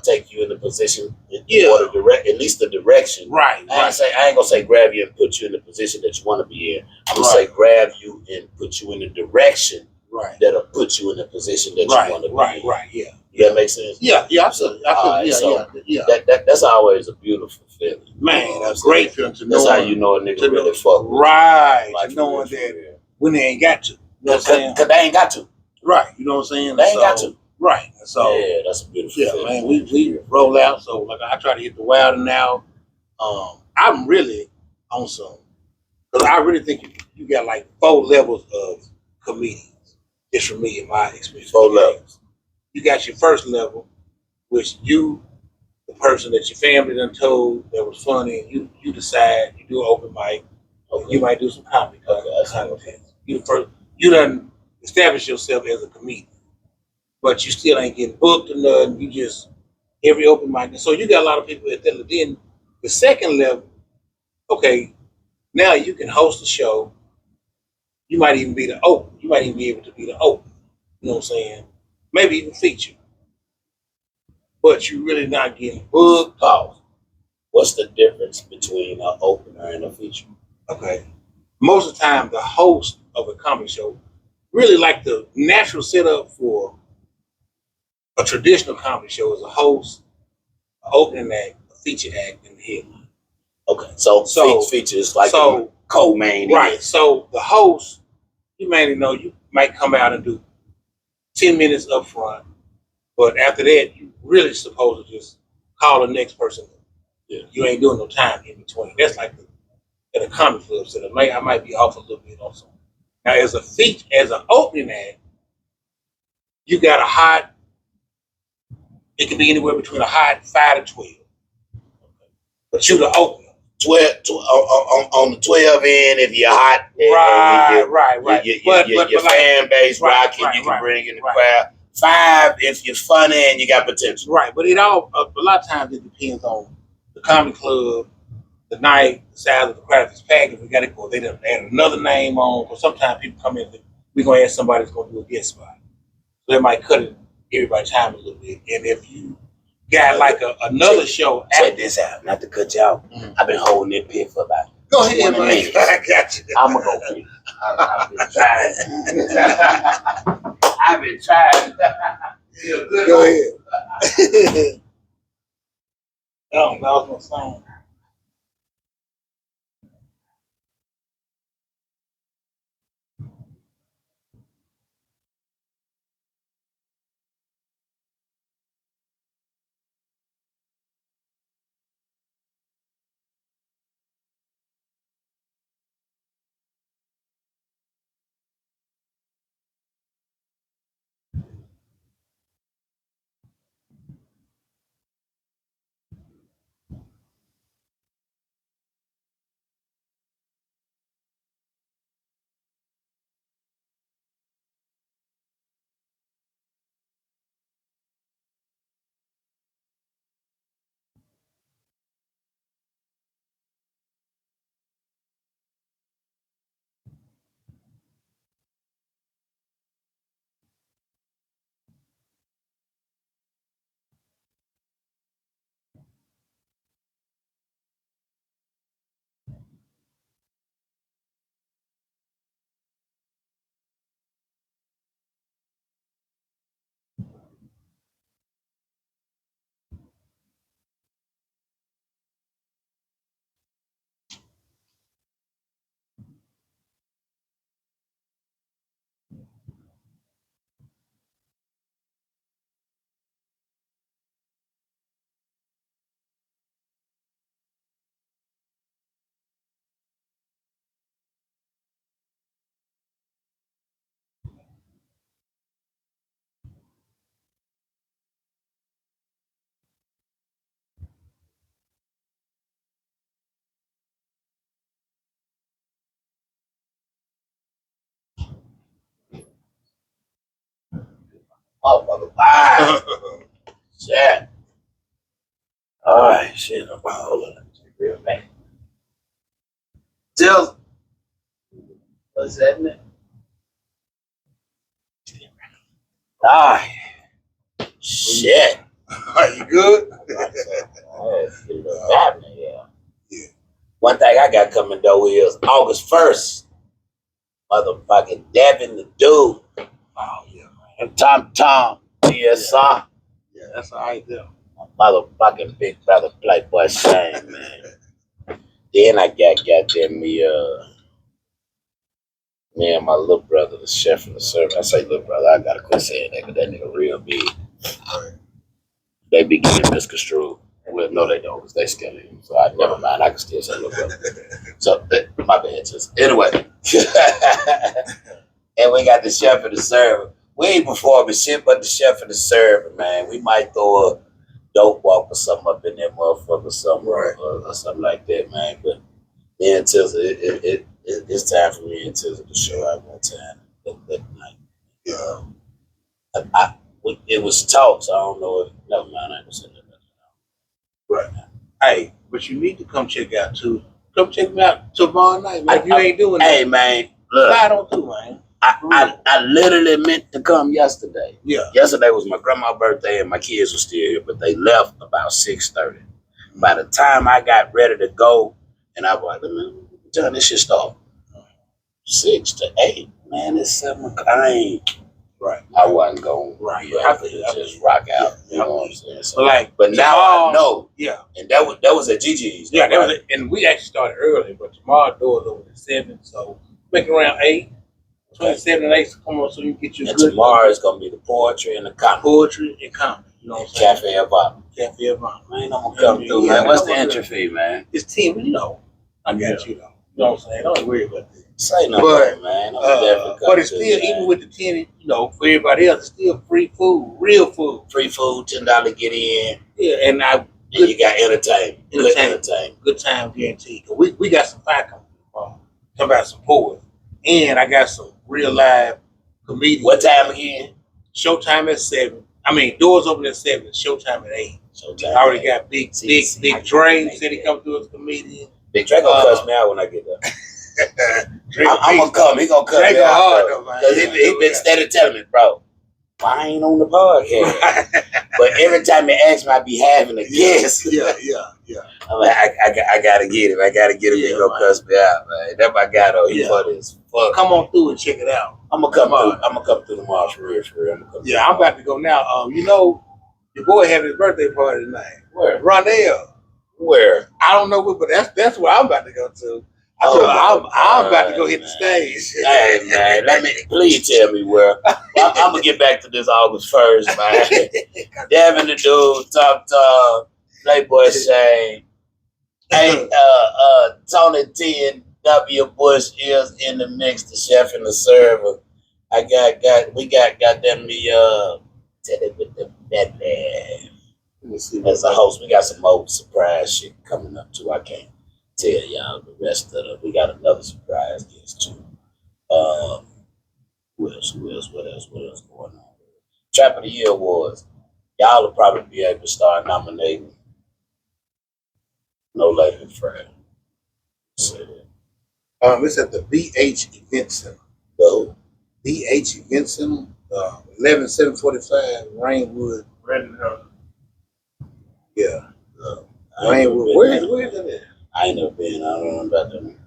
Take you in the position or at least the direction. Right. I ain't gonna say grab you and put you in the position that you want to be in. I'm gonna say grab you and put you in the direction that'll put you in the position that you want to be in. Right. Yeah. Does that make sense? Yeah, absolutely. That's always a beautiful feeling. Man, that's great feeling to know. That's how you know a nigga really fuck with you. Like knowing that when they ain't got to. You know what I'm saying? Because they ain't got to. Right. You know what I'm saying? They ain't got to. Right. So yeah, that's a beautiful feeling. Man, we roll out. So like I try to hit the Wild now. I'm really on some, because I really think you got like 4 levels of comedians. Just for me, in my experience. 4 levels. You got your first level, which the person that your family done told that was funny, and you decide, you do an open mic, you might do some comedy content. You done establish yourself as a comedian, but you still ain't getting booked or nothing. You just, every open mic. And so you got a lot of people at that. Then the second level, okay, now you can host a show. You might even be the open. You might even be able to be the open. You know what I'm saying? Maybe even feature. But you're really not getting booked. What's the difference between an opener and a feature? Okay. Most of the time, the host of a comedy show, really like the natural setup for a traditional comedy show is a host, an opening act, a feature act, and the headline. Okay. So features like co-main. Right. So the host, you might come out and do 10 minutes up front, but after that, you really supposed to just call the next person up. Yeah. You ain't doing no time in between. That's like at a comedy club. So I might be off a little bit on something. Now, as an opening act, you got a hot. It can be anywhere between a hot 5 to 12. But you the opener. 12 on the 12 end, if you're hot, Right. Your fan base rocking, you can bring in the crowd. 5 if you're funny and you got potential. Right, but it all a lot of times it depends on the comedy club, the night, the size of the crowd. If it's packed, if we got to go, they done add another name on. Because sometimes people come in, we're gonna ask somebody that's gonna do a guest spot, so they might cut it everybody's time a little bit. And if you got like another show, check this out. Not to cut you out. I've been holding it pit for about. Go ahead, man. I got you. I'm gonna go for you. I've been trying. I've been trying. Go ahead. Oh, that was my song. Oh, motherfucker. Shit. All right, shit. Hold on. Real man. Tell. What's that name? Ah, shit. Are you good? Yeah. One thing I got coming though is August 1st. Motherfucking Devin the Dude. Oh yeah, man. And Tom. Yes, sir. Yeah, that's all right there. Motherfucking Big Brother Playboy Shane, man. Then I got goddamn me and my little brother, the chef and the servant. I say little brother, I gotta quit saying that because that nigga real big. They be getting misconstrued. Well, no, they don't, because they skinny. So I never mind. I can still say little brother. So my bad, just anyway. And we got the chef and the servant. We ain't performing shit, but the chef and the servant, man. We might throw a dope walk or something up in that motherfucker, or something like that, man. But then until it's time for me until the show out one time that night. It was talks. I don't know if never mind. I ain't gonna say that. Right. Hey, but you need to come check out too. Come check me out tomorrow night, man. If you ain't doing that, hey man, look, I don't do, man. I literally meant to come yesterday. Yeah. Yesterday was my grandma's birthday and my kids were still here, but they left about 6:30. By the time I got ready to go, and I was like, man, John, this shit start 6 to 8. Man, it's 7 o'clock. I ain't. Right. I wasn't going. Right. Just rock out. You know what I'm saying? So, but now I know. Yeah. And that was at Gigi's. Yeah, that was and we actually started early, but tomorrow doors open at 7, so make it around 8. 27 and 8 to come on so you can get your and good tomorrow is gonna be the poetry and the comedy. Poetry and comedy. You know what I'm saying? Cafe Avant. Cafe Avant. Man, I'm gonna come through, man. What's the entry fee, man? It's 10, you know. I got you, though. You know what I'm saying? Don't worry about that. Say no But, more, man. I'm definitely but it's coming still, through, even man. with the 10, you know, for everybody else, it's still free food, real food. Free food, $10 get in. Yeah, and And you got entertainment. Good entertainment. Good time guaranteed. We got some fire coming from. Talking about some poets. And I got some real live comedians. What time again? Showtime at 7. I mean, doors open at 7, showtime at 8. Showtime. I already got Big Dre said he come through as a comedian. Big Dre gonna cuss me out when I get there. I'm gonna come. He gonna cuss Dre me go out, hard, bro. though, man. Cause he been steady telling me, bro, I ain't on the podcast. But every time he asks me, I be having a guess. Yeah. I'm like, I gotta get him. I gotta get him. He Yeah, gonna man. cuss me out, man. That's my guy though. He Yeah. funny as fuck. Come on through and check it out. I'm gonna come through. I'm gonna come through tomorrow for real. I'm gonna come through Yeah, I'm about to go now. You know, your boy having his birthday party tonight. Where? Ronell. Where? I don't know what, but that's where I'm about to go to. I'm about to go hit the stage. Hey man, please tell me where. I'm gonna get back to this August 1st, man. Devin the Dude, Talk, Playboy Shane. Hey, Tony T and W Bush is in the mix, the chef and the server. We got goddamn me Teddy with the Batman. As a host, we got some more surprise shit coming up too. I can't tell y'all the rest of it. We got another surprise guest too. What else going on? Trap of the Year Awards. Y'all will probably be able to start nominating no later than Friday. Say that. It's at the BH Event Center. So, BH Event Center, 11745 Rainwood. Yeah. Rainwood. Where is it at? I ain't never been. I don't know about them.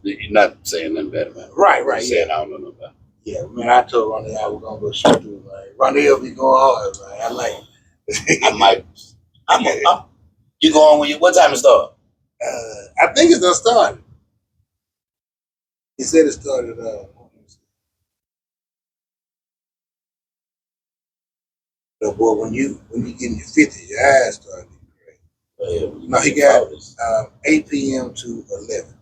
You're not saying nothing better, man. Right, I'm saying yeah. I don't know about it. Yeah, man, I told Ronnie I was gonna go shoot through, man. Ronnie will be going hard, man. I like it. I might. You going when you? What time it start? I think it's done started. He said it started. But boy, when you get in your 50s, your eyes start getting great. No, he got 8 p.m. to 11.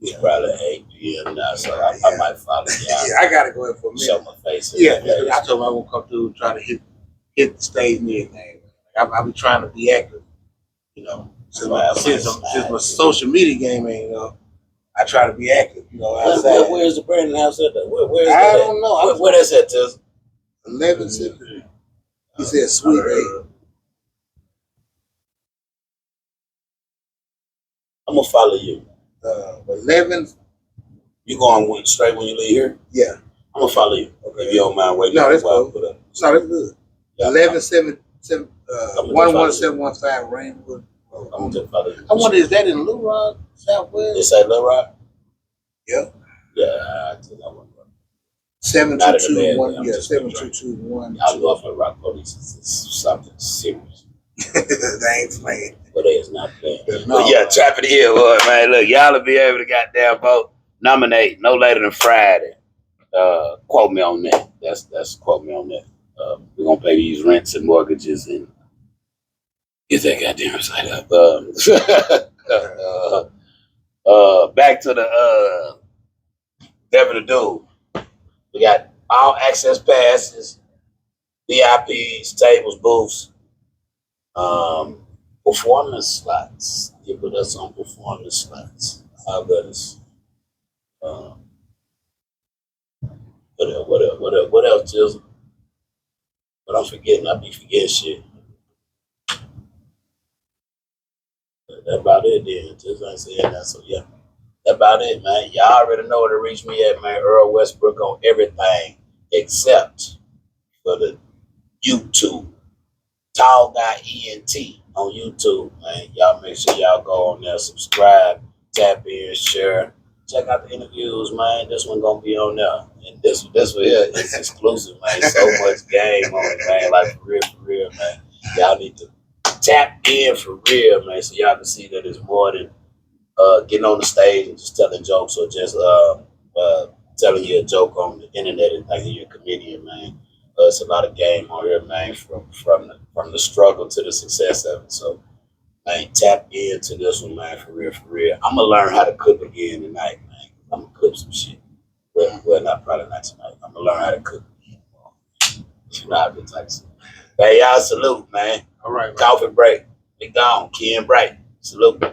It's probably 8 p.m. now, so I might follow you out. Yeah, I gotta go in for a minute. Show my face. Yeah, I told him I won't come through and try to hit the stage and everything. I'll be trying to be active, you know. Since my social media game ain't up, I try to be active, you know. Outside. Where's the Brandon House at? Where's I don't know. Where that's at, Tiz? 11 City. He said Sweet 8. I'm gonna follow you. 11. You going straight when you leave here? Yeah. I'm gonna follow you. Okay. If you don't mind waiting. No, that's cool. No, that's good. Yeah, 11715 Rainwood. I'm gonna just follow you. I wonder, is that in Little Rock, Southwest? Is that Little Rock? Yeah. Yeah, I think I want to. 7221. Yeah, 7221. I love the Rock Police. It's something serious. They ain't playing. But they is not playing. No. But yeah, Trap of the Year, boy, man. Look, y'all will be able to goddamn vote, nominate no later than Friday. Quote me on that. That's quote me on that. We're gonna pay these rents and mortgages and get that goddamn site up. Back to the Devin the Dude. We got all access passes, VIPs, tables, booths, performance slots. You put us on performance slots. How good is what else, Jizzle? But I'm forgetting, I be forgetting shit. That's about it then. Just ain't saying that. So yeah. That's about it, man. Y'all already know where to reach me at, man. Earl Westbrook on everything except for the YouTube. Tall Guy ENT on YouTube, man. Y'all make sure y'all go on there, subscribe, tap in, share. Check out the interviews, man. This one gonna be on there. And this one here is exclusive, man. So much game on it, man. Like for real, man. Y'all need to tap in for real, man, so y'all can see that it's more than getting on the stage and just telling jokes or just telling you a joke on the internet and thinking you're a comedian, man. It's a lot of game on here, man, from the struggle to the success of it. So, man, tap into this one, man, for real, for real. I'm gonna learn how to cook again tonight, man. I'm gonna cook some shit. Well, not probably not tonight. I'm gonna learn how to cook. You know, I've been type of shit. Hey, y'all, salute, man. All right, man. Coffee break. Be gone. Ken Bright. Salute.